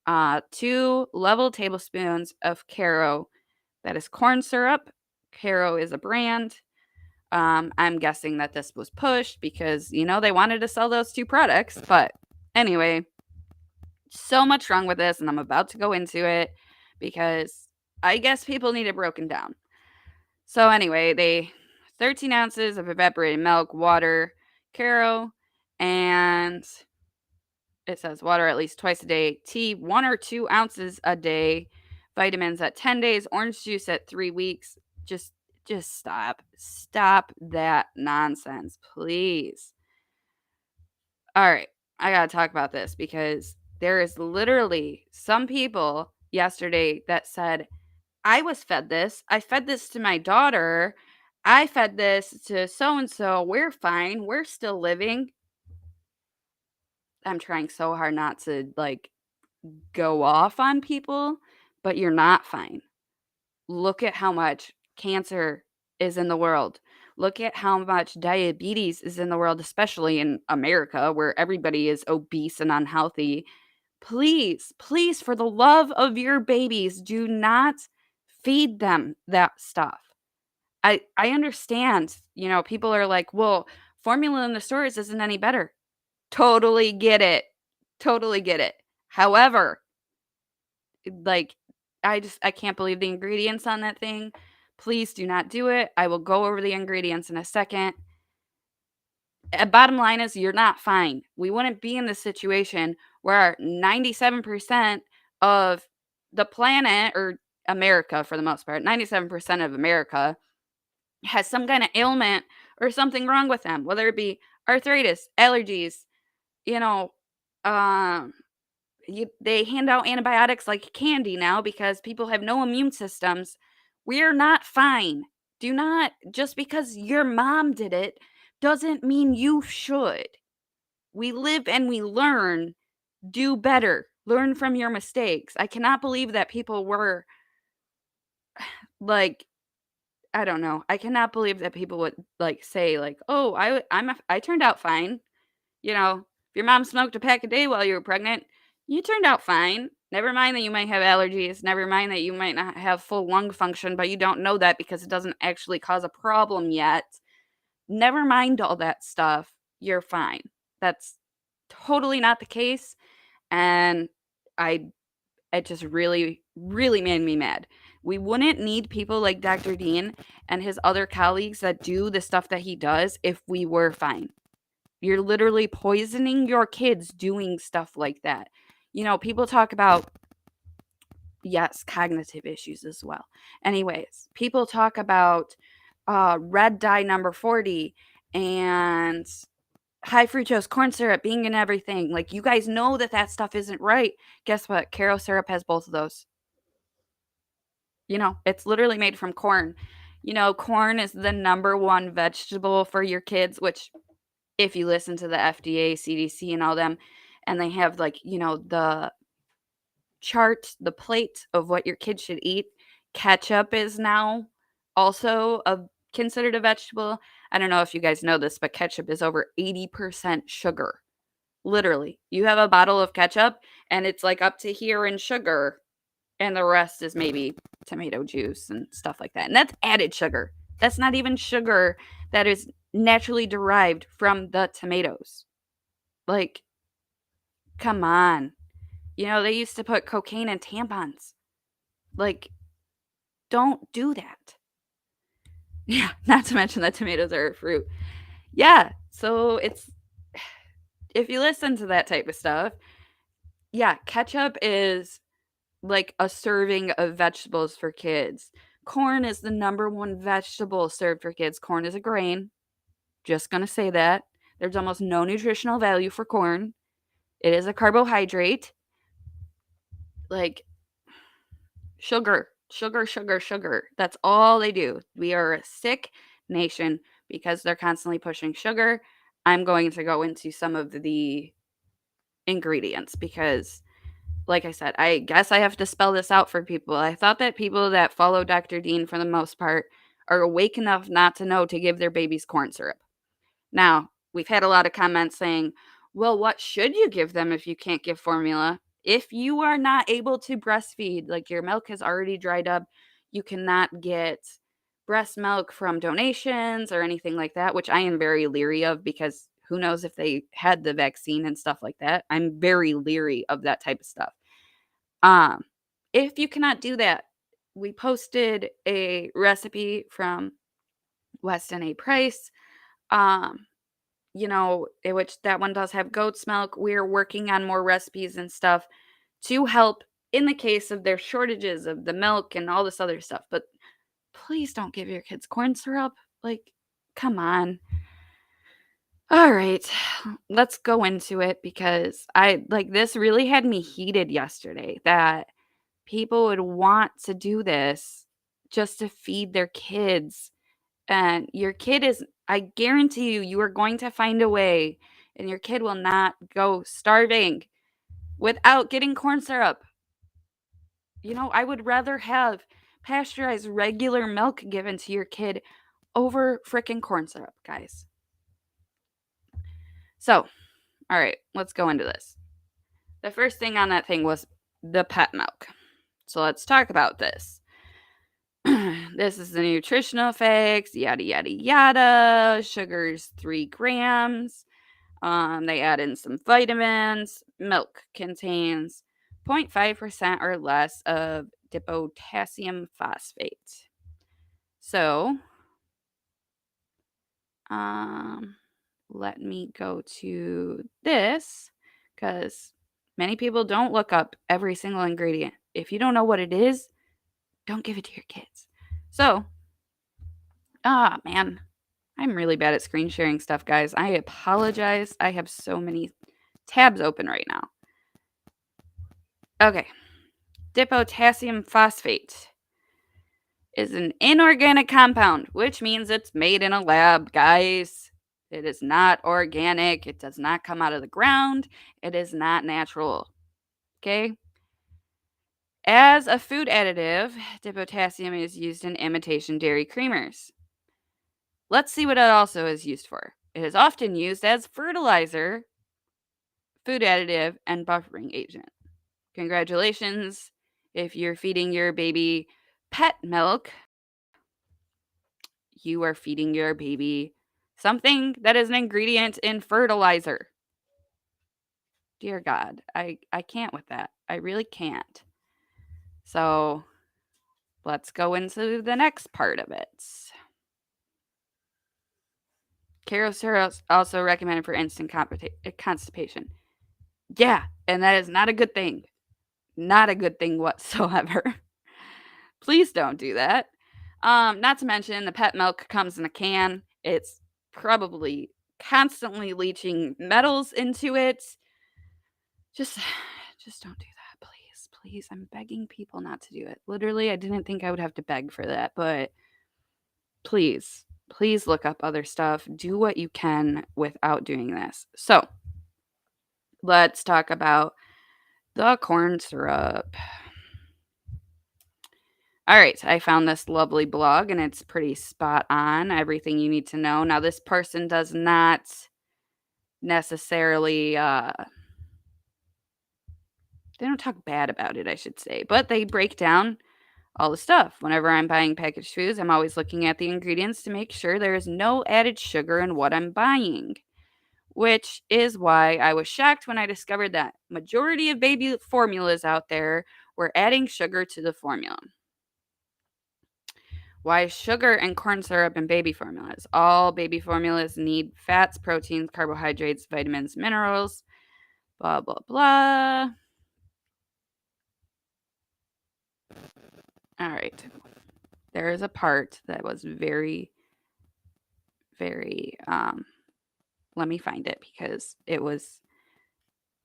2 level tablespoons of Caro. That is corn syrup. Caro is a brand. I'm guessing that this was pushed because, they wanted to sell those two products. But anyway, so much wrong with this, and I'm about to go into it because I guess people need it broken down. So anyway, they 13 ounces of evaporated milk, water, Caro, and it says water at least twice a day, tea 1 or 2 ounces a day, vitamins at 10 days, orange juice at 3 weeks. Just just stop that nonsense, please. All right, I gotta talk about this because there is literally some people yesterday that said, I was fed this. I fed this to my daughter. I fed this to so and so. We're fine. We're still living. I'm trying so hard not to go off on people, but you're not fine. Look at how much cancer is in the world. Look at how much diabetes is in the world, especially in America where everybody is obese and unhealthy. Please, please, for the love of your babies, do not feed them that stuff. I understand, people are like, "Well, formula in the stores isn't any better." Totally get it. Totally get it. However, like, I can't believe the ingredients on that thing. Please do not do it. I will go over the ingredients in a second. Bottom line is you're not fine. We wouldn't be in this situation where 97% of the planet, or America for the most part, 97% of America has some kind of ailment or something wrong with them, whether it be arthritis, allergies, you know, um, they hand out antibiotics like candy now because people have no immune systems. We're not fine. Do not, just because your mom did it, doesn't mean you should. We live and we learn. Do better. Learn from your mistakes. I cannot believe that people were like, I don't know. I cannot believe that people would say "Oh, I turned out fine." If your mom smoked a pack a day while you were pregnant, you turned out fine. Never mind that you might have allergies. Never mind that you might not have full lung function, but you don't know that because it doesn't actually cause a problem yet. Never mind all that stuff. You're fine. That's totally not the case. And I it just really, really made me mad. We wouldn't need people like Dr. Dean and his other colleagues that do the stuff that he does if we were fine. You're literally poisoning your kids doing stuff like that. People talk about, yes, cognitive issues as well. Anyways, people talk about red dye number 40 and high fructose corn syrup being in everything. Like, you guys know that stuff isn't right. Guess what? Caro syrup has both of those. It's literally made from corn. Corn is the number one vegetable for your kids, which, if you listen to the FDA, CDC, and all them, and they have the chart, the plate of what your kids should eat, ketchup is now also considered a vegetable. I don't know if you guys know this, but ketchup is over 80% sugar. Literally, you have a bottle of ketchup and it's up to here in sugar, and the rest is maybe tomato juice and stuff like that. And that's added sugar. That's not even sugar that is naturally derived from the tomatoes. Like, come on. They used to put cocaine in tampons. Like, don't do that. Yeah, not to mention that tomatoes are a fruit. Yeah, so if you listen to that type of stuff, yeah, ketchup is like a serving of vegetables for kids. Corn is the number one vegetable served for kids. Corn is a grain. Just gonna say that. There's almost no nutritional value for corn. It is a carbohydrate. Like, sugar, sugar, sugar, sugar. That's all they do. We are a sick nation because they're constantly pushing sugar. I'm going to go into some of the ingredients because, like I said, I guess I have to spell this out for people. I thought that people that follow Dr. Dean, for the most part, are awake enough not to know to give their babies corn syrup. Now, we've had a lot of comments saying, well, what should you give them if you can't give formula? If you are not able to breastfeed, like your milk has already dried up, you cannot get breast milk from donations or anything like that, which I am very leery of because who knows if they had the vaccine and stuff like that. I'm very leery of that type of stuff. Um, if you cannot do that, we posted a recipe from Weston A. Price. Um, which that one does have goat's milk. We're working on more recipes and stuff to help in the case of their shortages of the milk and all this other stuff. But please don't give your kids corn syrup. Like, come on. All right, let's go into it because this really had me heated yesterday that people would want to do this just to feed their kids. And your kid is, I guarantee you, you are going to find a way and your kid will not go starving without getting corn syrup. I would rather have pasteurized regular milk given to your kid over frickin' corn syrup, guys. So, all right, let's go into this. The first thing on that thing was the pet milk. So let's talk about this. This is the nutritional facts, yada, yada, yada. Sugar's 3 grams. They add in some vitamins. Milk contains 0.5% or less of dipotassium phosphate. So, let me go to this because many people don't look up every single ingredient. If you don't know what it is, don't give it to your kids. So, man, I'm really bad at screen sharing stuff, guys. I apologize. I have so many tabs open right now. Okay. Dipotassium phosphate is an inorganic compound, which means it's made in a lab, guys. It is not organic. It does not come out of the ground. It is not natural. Okay? As a food additive, dipotassium is used in imitation dairy creamers. Let's see what it also is used for. It is often used as fertilizer, food additive, and buffering agent. Congratulations if you're feeding your baby pet milk. You are feeding your baby something that is an ingredient in fertilizer. Dear God, I can't with that. I really can't. So let's go into the next part of it. Karo syrup is also recommended for instant constipation. Yeah, and that is not a good thing. Not a good thing whatsoever. Please don't do that. Not to mention the pet milk comes in a can. It's probably constantly leaching metals into it. Just don't do that, please. Please, I'm begging people not to do it. Literally, I didn't think I would have to beg for that, but please look up other stuff. Do what you can without doing this. So, let's talk about the corn syrup. All right, I found this lovely blog and it's pretty spot on. Everything you need to know. Now, this person does not necessarily, they don't talk bad about it, I should say, but they break down all the stuff. Whenever I'm buying packaged foods, I'm always looking at the ingredients to make sure there is no added sugar in what I'm buying, which is why I was shocked when I discovered that majority of baby formulas out there were adding sugar to the formula. Why sugar and corn syrup in baby formulas? All baby formulas need fats, proteins, carbohydrates, vitamins, minerals, blah, blah, blah. All right. There is a part that was very, very, let me find it because it was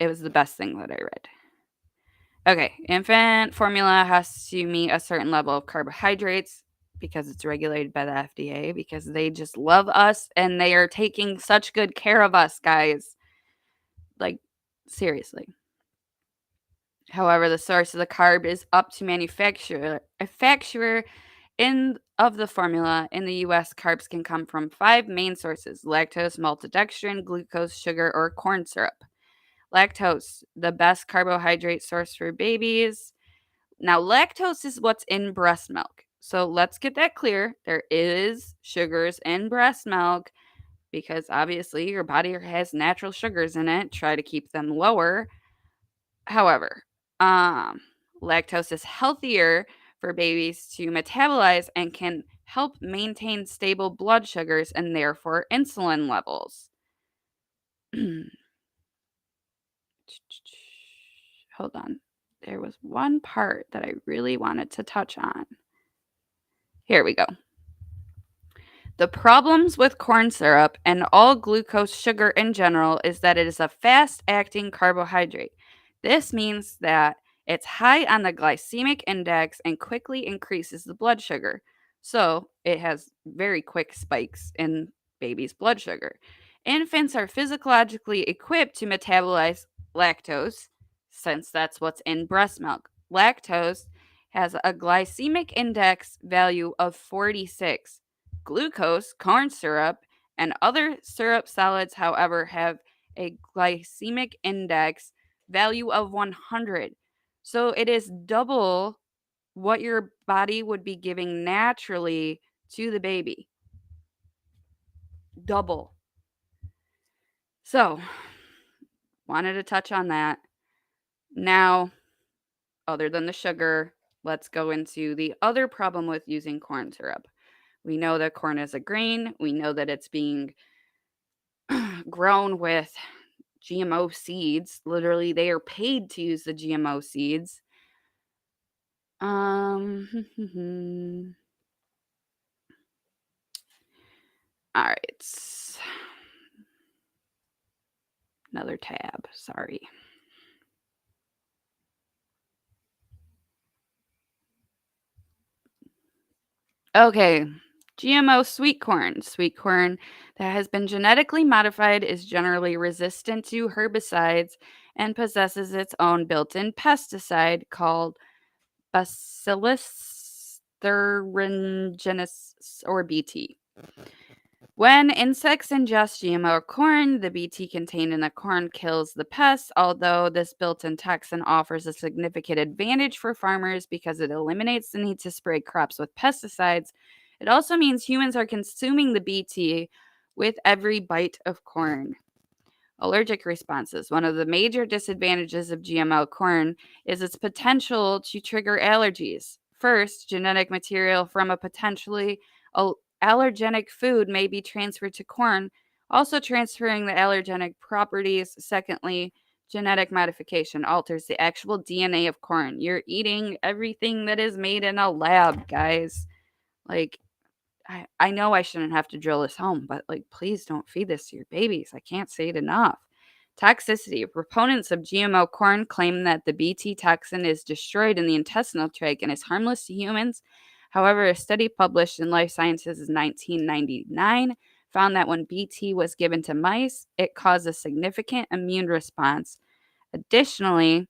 the best thing that I read. Okay. Infant formula has to meet a certain level of carbohydrates because it's regulated by the FDA because they just love us and they are taking such good care of us, guys. Like, seriously. However, the source of the carb is up to manufacturer of the formula. In the US, carbs can come from 5 main sources: lactose, maltodextrin, glucose, sugar, or corn syrup. Lactose, the best carbohydrate source for babies. Now, lactose is what's in breast milk. So let's get that clear. There is sugars in breast milk because obviously your body has natural sugars in it. Try to keep them lower. However, um, lactose is healthier for babies to metabolize and can help maintain stable blood sugars and therefore insulin levels. Hold on. There was one part that I really wanted to touch on. Here we go. The problems with corn syrup and all glucose sugar in general is that it is a fast acting carbohydrate. This means that it's high on the glycemic index and quickly increases the blood sugar. So it has very quick spikes in baby's blood sugar. Infants are physiologically equipped to metabolize lactose, since that's what's in breast milk. Lactose has a glycemic index value of 46. Glucose, corn syrup, and other syrup solids, however, have a glycemic index value of 100. So it is double what your body would be giving naturally to the baby. Double. So, wanted to touch on that. Now, other than the sugar, let's go into the other problem with using corn syrup. We know that corn is a grain. We know that it's being grown with GMO seeds. Literally, they are paid to use the GMO seeds. All right. Another tab. Sorry. Okay. GMO sweet corn. Sweet corn that has been genetically modified is generally resistant to herbicides and possesses its own built in pesticide called Bacillus thuringiensis, or BT. When insects ingest GMO corn, the BT contained in the corn kills the pests, although this built in toxin offers a significant advantage for farmers because it eliminates the need to spray crops with pesticides. It also means humans are consuming the BT with every bite of corn. Allergic responses. One of the major disadvantages of GMO corn is its potential to trigger allergies. First, genetic material from a potentially allergenic food may be transferred to corn, also transferring the allergenic properties. Secondly, genetic modification alters the actual DNA of corn. You're eating everything that is made in a lab, guys. Like, I know I shouldn't have to drill this home, but like, please don't feed this to your babies. I can't say it enough. Toxicity. Proponents of GMO corn claim that the BT toxin is destroyed in the intestinal tract and is harmless to humans. However, a study published in Life Sciences in 1999 found that when BT was given to mice, it caused a significant immune response. Additionally,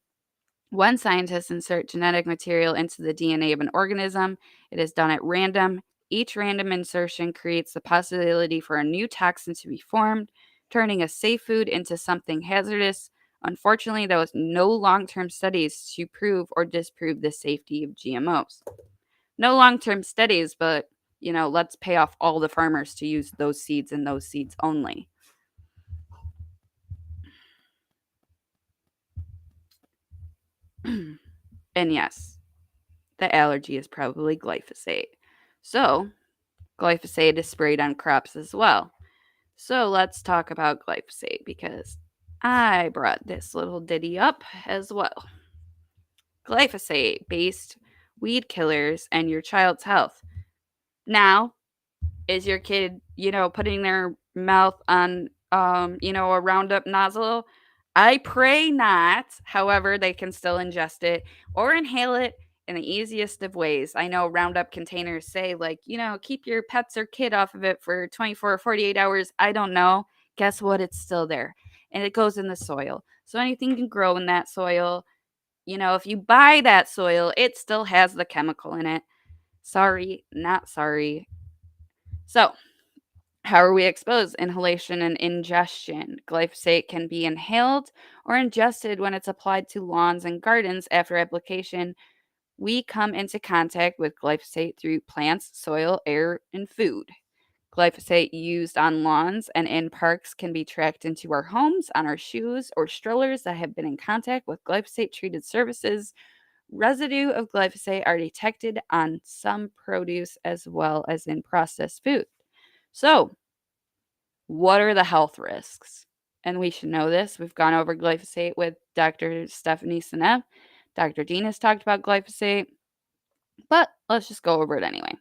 when scientists insert genetic material into the DNA of an organism, it is done at random. Each random insertion creates the possibility for a new toxin to be formed, turning a safe food into something hazardous. Unfortunately, there was no long-term studies to prove or disprove the safety of GMOs. No long-term studies, but let's pay off all the farmers to use those seeds and those seeds only. And yes, the allergy is probably glyphosate. So, glyphosate is sprayed on crops as well. So, let's talk about glyphosate because I brought this little ditty up as well. Glyphosate based weed killers and your child's health. Now, is your kid, putting their mouth on, a Roundup nozzle? I pray not. However, they can still ingest it or inhale it in the easiest of ways. I know Roundup containers say, like, keep your pets or kid off of it for 24 or 48 hours. I don't know. Guess what? It's still there. And it goes in the soil. So anything can grow in that soil. If you buy that soil, it still has the chemical in it. Sorry, not sorry. So, how are we exposed? Inhalation and ingestion. Glyphosate can be inhaled or ingested when it's applied to lawns and gardens after application. We come into contact with glyphosate through plants, soil, air, and food. Glyphosate used on lawns and in parks can be tracked into our homes, on our shoes, or strollers that have been in contact with glyphosate treated surfaces. Residue of glyphosate are detected on some produce as well as in processed food. So, what are the health risks? And we should know this. We've gone over glyphosate with Dr. Stephanie Seneff. Dr. Dean has talked about glyphosate, but let's just go over it anyway.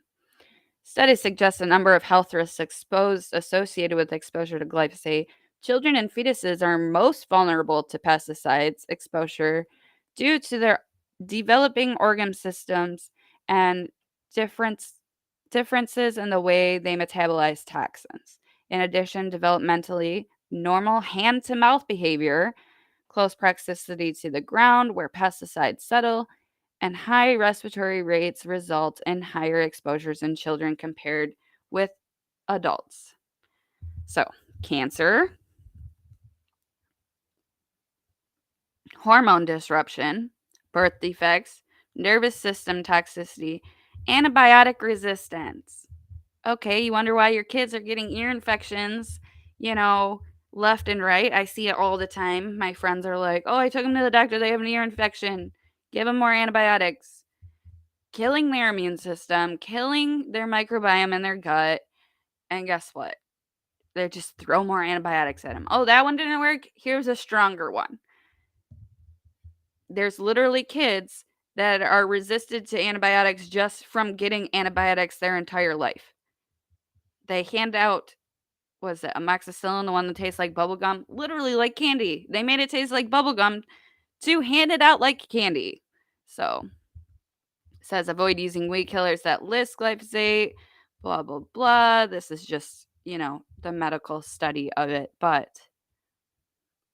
Studies suggest a number of health risks associated with exposure to glyphosate. Children and fetuses are most vulnerable to pesticides exposure due to their developing organ systems and difference, differences in the way they metabolize toxins. In addition, developmentally, normal hand to mouth behavior, close proximity to the ground where pesticides settle, and high respiratory rates result in higher exposures in children compared with adults. So, cancer, hormone disruption, birth defects, nervous system toxicity, antibiotic resistance. Okay, you wonder why your kids are getting ear infections, you know, left and right. I see it all the time. My friends are like, oh, I took them to the doctor. They have an ear infection. Give them more antibiotics. Killing their immune system, killing their microbiome in their gut. And guess what? They just throw more antibiotics at them. Oh, that one didn't work. Here's a stronger one. There's literally kids that are resistant to antibiotics just from getting antibiotics their entire life. They hand out, was it amoxicillin, the one that tastes like bubblegum? Literally like candy. They made it taste like bubblegum to hand it out like candy. So, it says avoid using weed killers that list glyphosate, blah, blah, blah. This is just, the medical study of it. But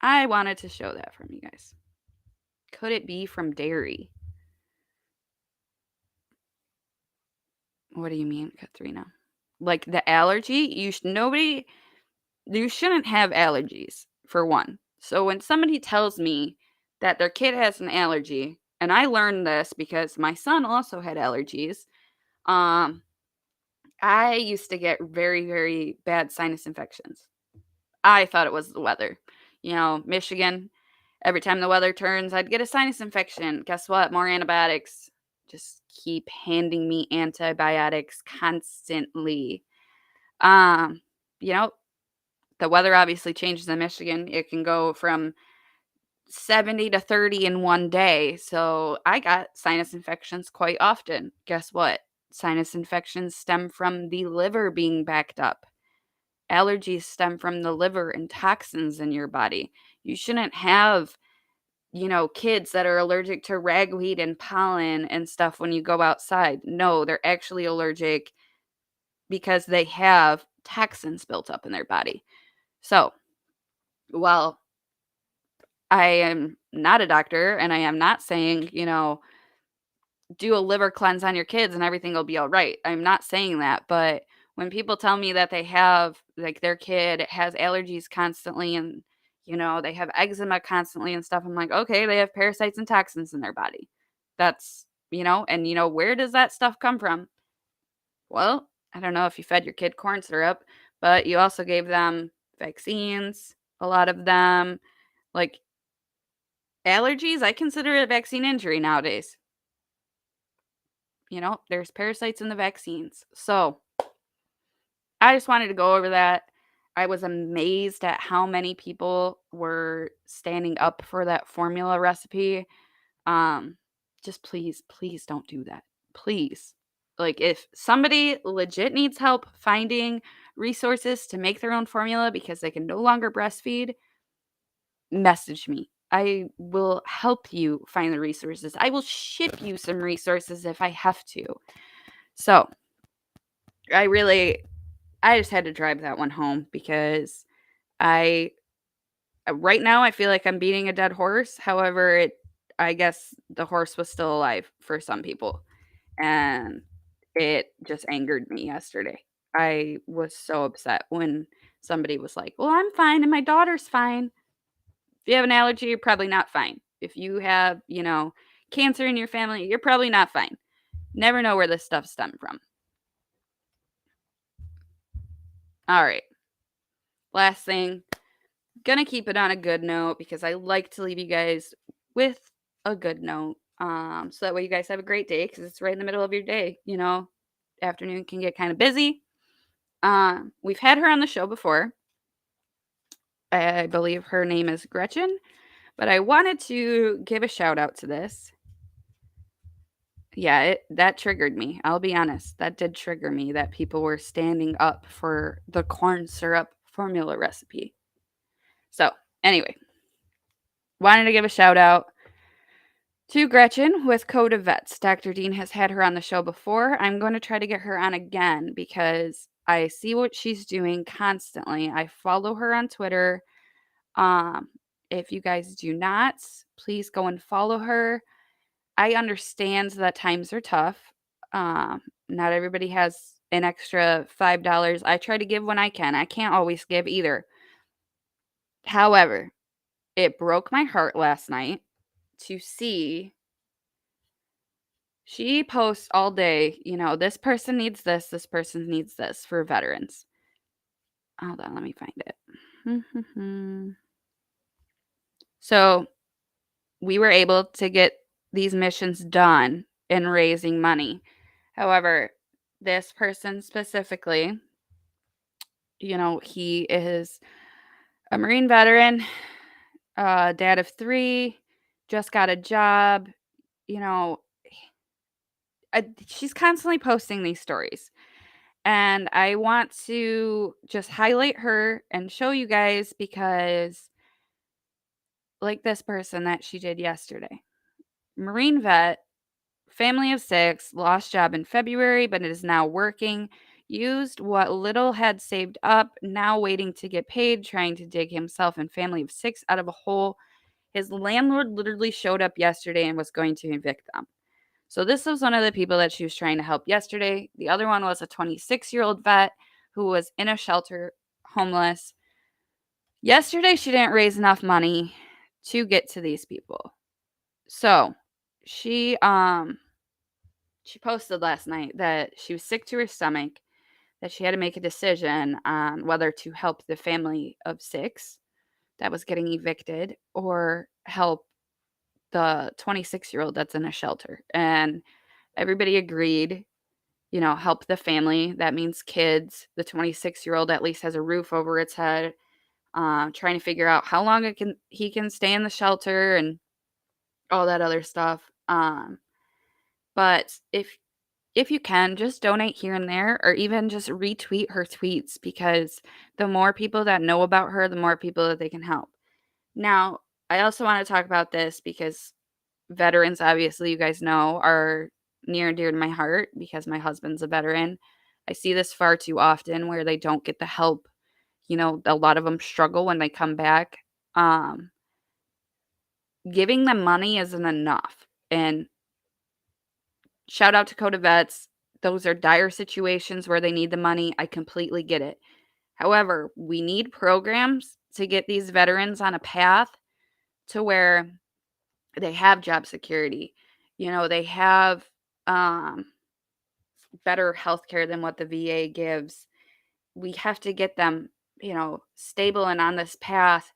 I wanted to show that from you guys. Could it be from dairy? What do you mean, Katrina? Like the allergy? You shouldn't have allergies, for one. So when somebody tells me that their kid has an allergy, and I learned this because my son also had allergies, um, I used to get very, very bad sinus infections. I thought it was the weather. Michigan, every time the weather turns, I'd get a sinus infection. Guess what? More antibiotics. Just keep handing me antibiotics constantly. Um, you know, the weather obviously changes in Michigan. It can go from 70 to 30 in one day. So I got sinus infections quite often. Guess what? Sinus infections stem from the liver being backed up. Allergies stem from the liver and toxins in your body. You shouldn't have, kids that are allergic to ragweed and pollen and stuff when you go outside. No, they're actually allergic because they have toxins built up in their body. So, while I am not a doctor and I am not saying, do a liver cleanse on your kids and everything will be all right. I'm not saying that, but when people tell me that they have like their kid has allergies constantly and they have eczema constantly and stuff, I'm like, okay, they have parasites and toxins in their body. That's, and where does that stuff come from? Well, I don't know if you fed your kid corn syrup, but you also gave them vaccines, a lot of them. Like allergies, I consider it a vaccine injury nowadays. There's parasites in the vaccines. So I just wanted to go over that. I was amazed at how many people were standing up for that formula recipe. Just please don't do that. Please. Like if somebody legit needs help finding resources to make their own formula because they can no longer breastfeed, message me. I will help you find the resources. I will ship you some resources if I have to. So, I just had to drive that one home because I right now I feel like I'm beating a dead horse. However, I guess the horse was still alive for some people and it just angered me yesterday. I was so upset when somebody was like, "Well, I'm fine and my daughter's fine." If you have an allergy, you're probably not fine. If you have, cancer in your family, you're probably not fine. Never know where this stuff stemmed from. All right. Last thing, gonna keep it on a good note because I like to leave you guys with a good note. So that way you guys have a great day because it's right in the middle of your day. Afternoon can get kind of busy. We've had her on the show before. I believe her name is Gretchen, but I wanted to give a shout out to this. Yeah, that triggered me. I'll be honest. That did trigger me that people were standing up for the corn syrup formula recipe. So, anyway, wanted to give a shout out to Gretchen with Code of Vets. Dr. Dean has had her on the show before. I'm going to try to get her on again because I see what she's doing constantly. I follow her on Twitter. If you guys do not, please go and follow her. I understand that times are tough. Not everybody has an extra $5. I try to give when I can. I can't always give either. However, it broke my heart last night to see she posts all day, this person needs this person needs this for veterans. Hold on, let me find it. So we were able to get these missions done in raising money. However, this person specifically, he is a Marine veteran, dad of 3, just got a job, you know, she's constantly posting these stories. And I want to just highlight her and show you guys because, like this person that she did yesterday, Marine vet, family of 6, lost job in February, but it is now working. Used what little had saved up, now waiting to get paid, trying to dig himself and family of 6 out of a hole. His landlord literally showed up yesterday and was going to evict them. So this was one of the people that she was trying to help yesterday. The other one was a 26-year-old vet who was in a shelter, homeless. Yesterday, she didn't raise enough money to get to these people. So she posted last night that she was sick to her stomach, that she had to make a decision on whether to help the family of 6 that was getting evicted or help the 26-year-old that's in a shelter. And everybody agreed, help the family. That means kids. The 26-year-old at least has a roof over its head. Trying to figure out how long he can stay in the shelter and all that other stuff. But if you can, just donate here and there, or even just retweet her tweets, because the more people that know about her, the more people that they can help. Now, I also want to talk about this because veterans, obviously, you guys know, are near and dear to my heart because my husband's a veteran. I see this far too often where they don't get the help. A lot of them struggle when they come back. Giving them money isn't enough. And shout out to Coda Vets. Those are dire situations where they need the money. I completely get it. However, we need programs to get these veterans on a path to where they have job security. They have better health care than what the VA gives. We have to get them, stable and on this path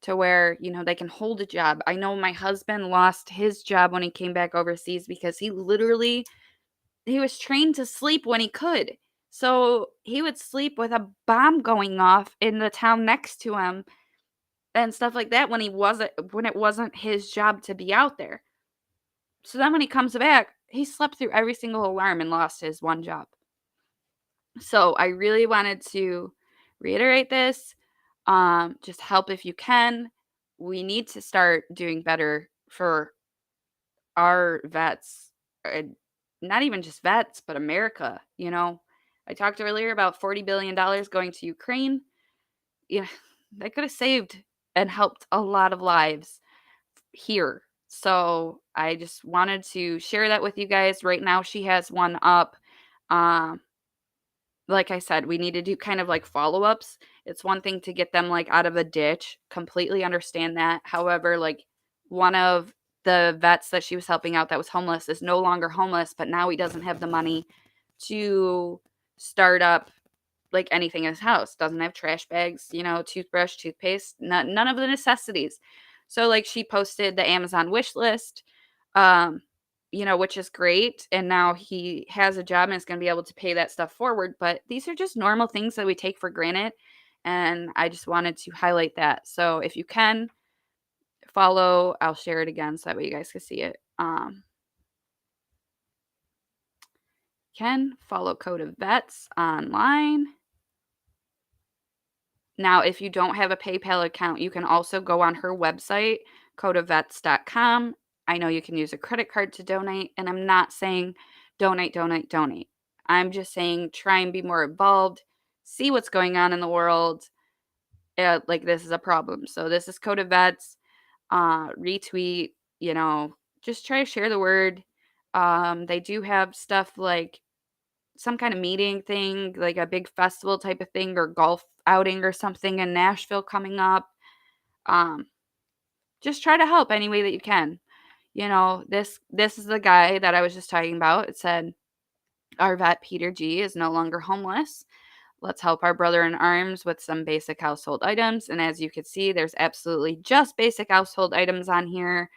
to where, they can hold a job. I know my husband lost his job when he came back overseas because he was trained to sleep when he could. So he would sleep with a bomb going off in the town next to him and stuff like that when it wasn't his job to be out there. So then when he comes back, he slept through every single alarm and lost his one job. So I really wanted to reiterate this. Just help if you can. We need to start doing better for our vets, not even just vets, but America. I talked earlier about $40 billion going to Ukraine. Yeah, that could have saved and helped a lot of lives here. So I just wanted to share that with you guys. Right now, she has one up. Like I said, we need to do kind of like follow-ups. It's one thing to get them like out of a ditch, completely understand that. However, like one of the vets that she was helping out that was homeless is no longer homeless, but now he doesn't have the money to start up like anything in his house. Doesn't have trash bags, toothbrush, toothpaste, none of the necessities. So like she posted the Amazon wish list, um, which is great. And now he has a job and is going to be able to pay that stuff forward. But these are just normal things that we take for granted. And I just wanted to highlight that. So if you can follow, I'll share it again so that way you guys can see it. Can follow Code of Vets online. Now, if you don't have a PayPal account, you can also go on her website, codeofvets.com. I know you can use a credit card to donate, and I'm not saying donate, donate, donate. I'm just saying try and be more involved, see what's going on in the world. Like this is a problem. So this is Code of Vets. Retweet, just try to share the word. They do have stuff like some kind of meeting thing, like a big festival type of thing or golf outing or something in Nashville coming up. Um, just try to help any way that you can. This is the guy that I was just talking about. It said, our vet Peter G is no longer homeless. Let's help our brother in arms with some basic household items. And as you can see, there's absolutely just basic household items on here.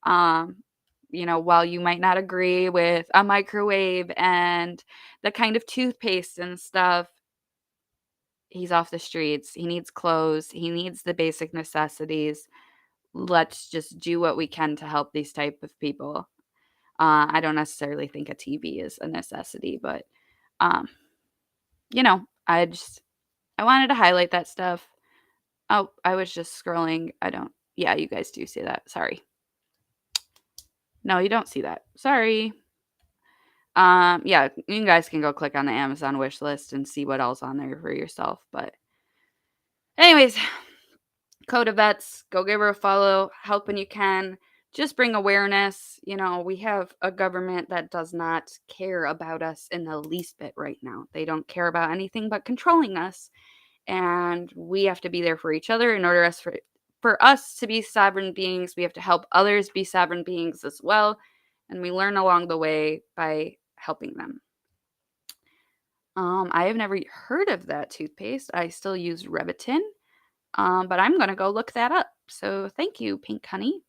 While you might not agree with a microwave and the kind of toothpaste and stuff, he's off the streets. He needs clothes. He needs the basic necessities. Let's just do what we can to help these type of people. I don't necessarily think a TV is a necessity, but um, I wanted to highlight that stuff. Oh, I was just scrolling. Yeah, you guys do see that. Sorry. No, you don't see that. Sorry. Yeah, you guys can go click on the Amazon wish list and see what else on there for yourself. But anyways, Code of Vets, go give her a follow, help when you can. Just bring awareness. We have a government that does not care about us in the least bit right now. They don't care about anything but controlling us. And we have to be there for each other in order for us to be sovereign beings. We have to help others be sovereign beings as well. And we learn along the way by helping them. I have never heard of that toothpaste. I still use Revitin, but I'm going to go look that up. So thank you, Pink Honey.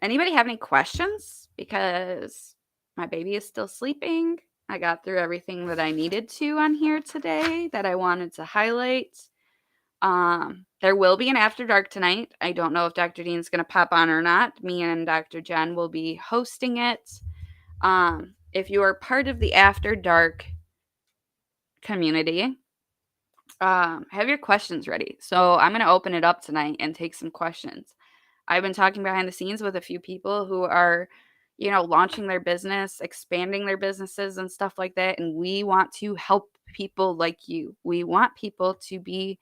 Anybody have any questions? Because my baby is still sleeping. I got through everything that I needed to on here today that I wanted to highlight. There will be an After Dark tonight. I don't know if Dr. Dean's going to pop on or not. Me and Dr. Jen will be hosting it. If you are part of the After Dark community, have your questions ready. So I'm going to open it up tonight and take some questions. I've been talking behind the scenes with a few people who are, launching their business, expanding their businesses and stuff like that. And we want to help people like you. We want people to be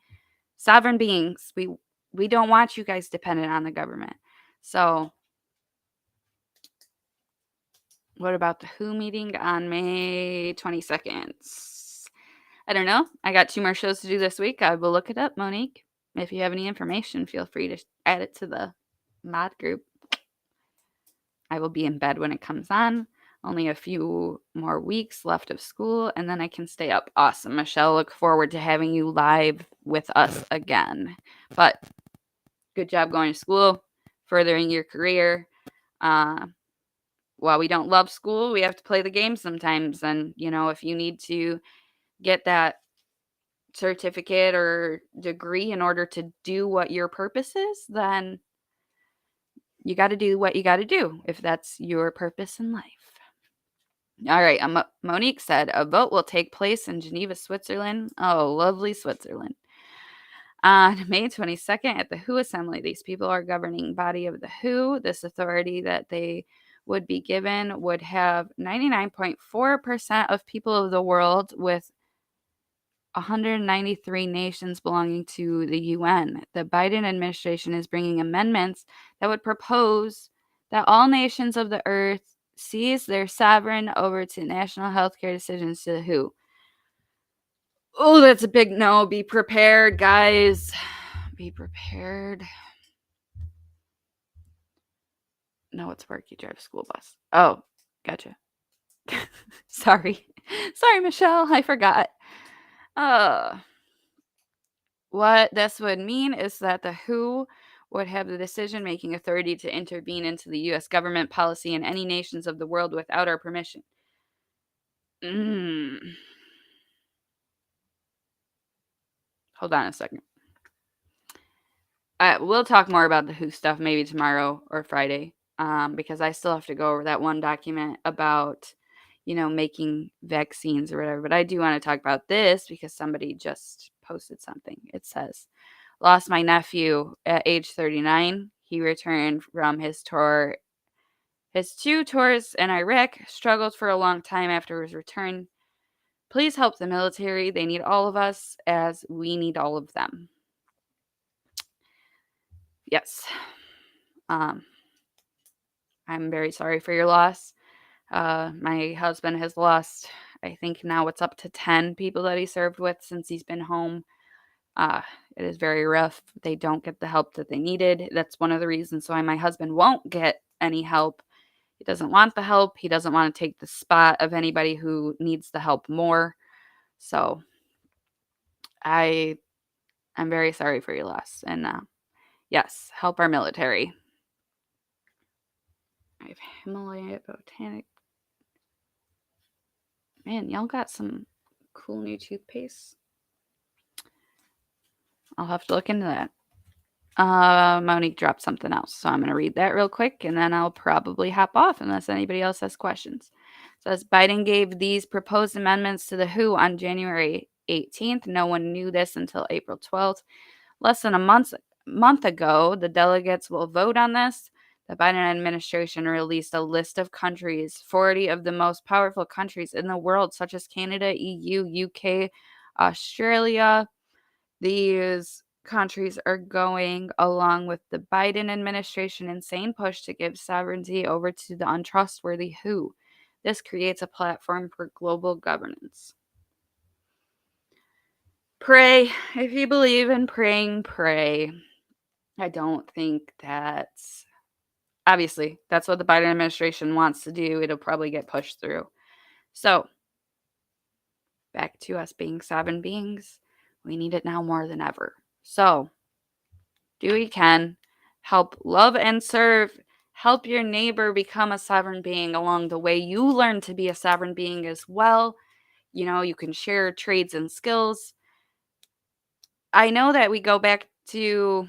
sovereign beings. We don't want you guys dependent on the government. So what about the WHO meeting on May 22nd? I don't know. I got 2 more shows to do this week. I will look it up, Monique. If you have any information, feel free to add it to the mod group. I will be in bed when it comes on. Only a few more weeks left of school, and then I can stay up. Awesome, Michelle. Look forward to having you live with us again. But good job going to school, furthering your career. While we don't love school, we have to play the game sometimes. And, if you need to get that certificate or degree in order to do what your purpose is, then you got to do what you got to do if that's your purpose in life. All right. Monique said a vote will take place in Geneva, Switzerland. Oh, lovely Switzerland. On May 22nd at the WHO Assembly, these people are governing body of the WHO. This authority that they would be given would have 99.4% of people of the world, with 193 nations belonging to the UN. The Biden administration is bringing amendments that would propose that all nations of the earth seize their sovereign over to national healthcare decisions to the WHO. Oh, that's a big no. Be prepared, guys. Be prepared. No, it's work. You drive a school bus. Oh, gotcha. Sorry. Sorry, Michelle. I forgot. Uh, what this would mean is that the WHO would have the decision making authority to intervene into the US government policy in any nations of the world without our permission. Mm. Hold on a second. We'll talk more about the WHO stuff maybe tomorrow or Friday, because I still have to go over that one document about, making vaccines or whatever. But I do want to talk about this because somebody just posted something. It says, lost my nephew at age 39. He returned from his 2 tours in Iraq, struggled for a long time after his return. Please help the military. They need all of us as we need all of them. Yes. Um, I'm very sorry for your loss. My husband has lost, I think now it's up to 10 people that he served with since he's been home. Uh, it is very rough. They don't get the help that they needed. That's one of the reasons why my husband won't get any help. He doesn't want the help. He doesn't want to take the spot of anybody who needs the help more. So I I'm very sorry for your loss. And yes, help our military. I have Himalaya Botanic. Man, y'all got some cool new toothpaste. I'll have to look into that. Monique dropped something else, so I'm going to read that real quick, and then I'll probably hop off unless anybody else has questions. It says Biden gave these proposed amendments to the WHO on January 18th. No one knew this until April 12th. Less than a month ago, the delegates will vote on this. The Biden administration released a list of countries, 40 of the most powerful countries in the world, such as Canada, EU, UK, Australia. These countries are going along with the Biden administration insane push to give sovereignty over to the untrustworthy WHO. This creates a platform for global governance. Pray. If you believe in praying, pray. I don't think that's obviously that's what the Biden administration wants to do. It'll probably get pushed through. So, back to us being sovereign beings. We need it now more than ever. So, do what you can. Help love and serve. Help your neighbor become a sovereign being along the way. You learn to be a sovereign being as well. You can share trades and skills. I know that we go back to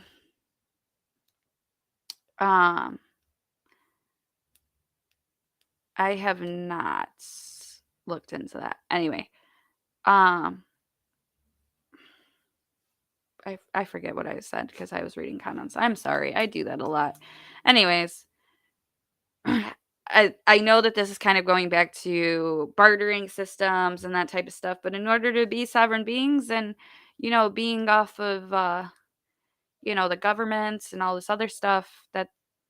um I have not looked into that. Anyway, um I forget what I said because I was reading comments. I'm sorry. I do that a lot. Anyways, I know that this is kind of going back to bartering systems and that type of stuff, but in order to be sovereign beings and being off of the governments and all this other stuff,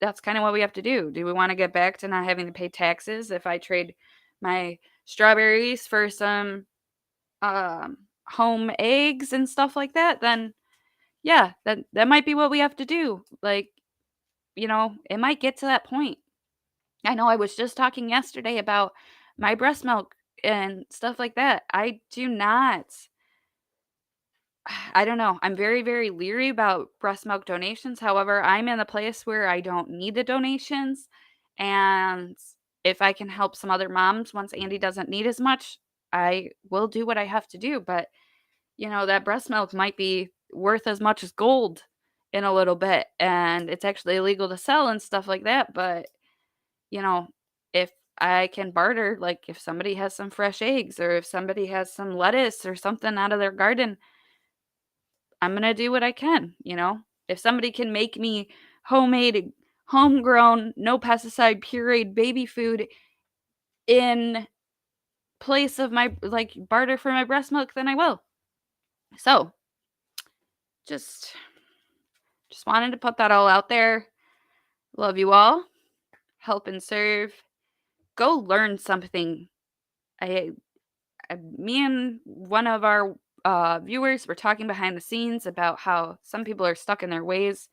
that's kind of what we have to do. Do we want to get back to not having to pay taxes if I trade my strawberries for some um home eggs and stuff like that? Then yeah, that might be what we have to do. Like, it might get to that point. I know I was just talking yesterday about my breast milk and stuff like that. I do not I don't know. I'm very, very leery about breast milk donations. However, I'm in a place where I don't need the donations. And if I can help some other moms once Andy doesn't need as much, I will do what I have to do. But, that breast milk might be worth as much as gold in a little bit. And it's actually illegal to sell and stuff like that. But, you know, if I can barter, like if somebody has some fresh eggs or if somebody has some lettuce or something out of their garden, I'm gonna do what I can. If somebody can make me homemade, homegrown, no pesticide, pureed baby food in place of my like barter for my breast milk, then I will. So just just wanted to put that all out there. Love you all. Help and serve. Go learn something. I, me and one of our viewers were talking behind the scenes about how some people are stuck in their ways.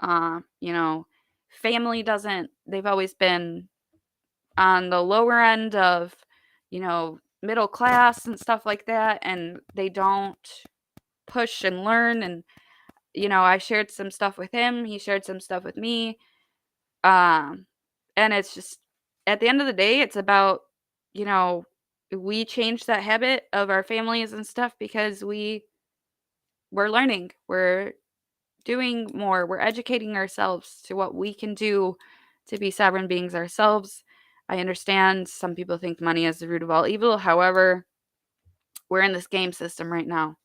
You know, family doesn't, they've always been on the lower end of, middle class and stuff like that. And they don't push and learn. And, I shared some stuff with him. He shared some stuff with me. Um, and it's just, at the end of the day, it's about, you know, we changed that habit of our families and stuff because we're learning. We're doing more. We're educating ourselves to what we can do to be sovereign beings ourselves. I understand some people think money is the root of all evil. However, we're in this game system right now.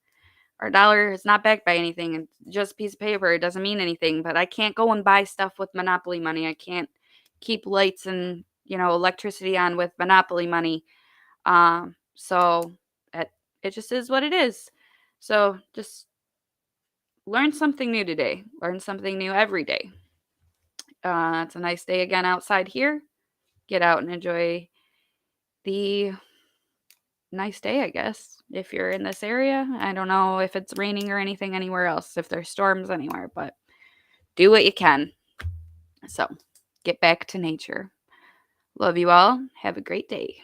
Our dollar is not backed by anything. It's just a piece of paper. It doesn't mean anything. But I can't go and buy stuff with monopoly money. I can't keep lights and, electricity on with monopoly money. So it just is what it is. So just learn something new today. Learn something new every day. It's a nice day again outside here. Get out and enjoy the nice day, I guess, if you're in this area. I don't know if it's raining or anything anywhere else, if there's storms anywhere, but do what you can. So get back to nature. Love you all. Have a great day.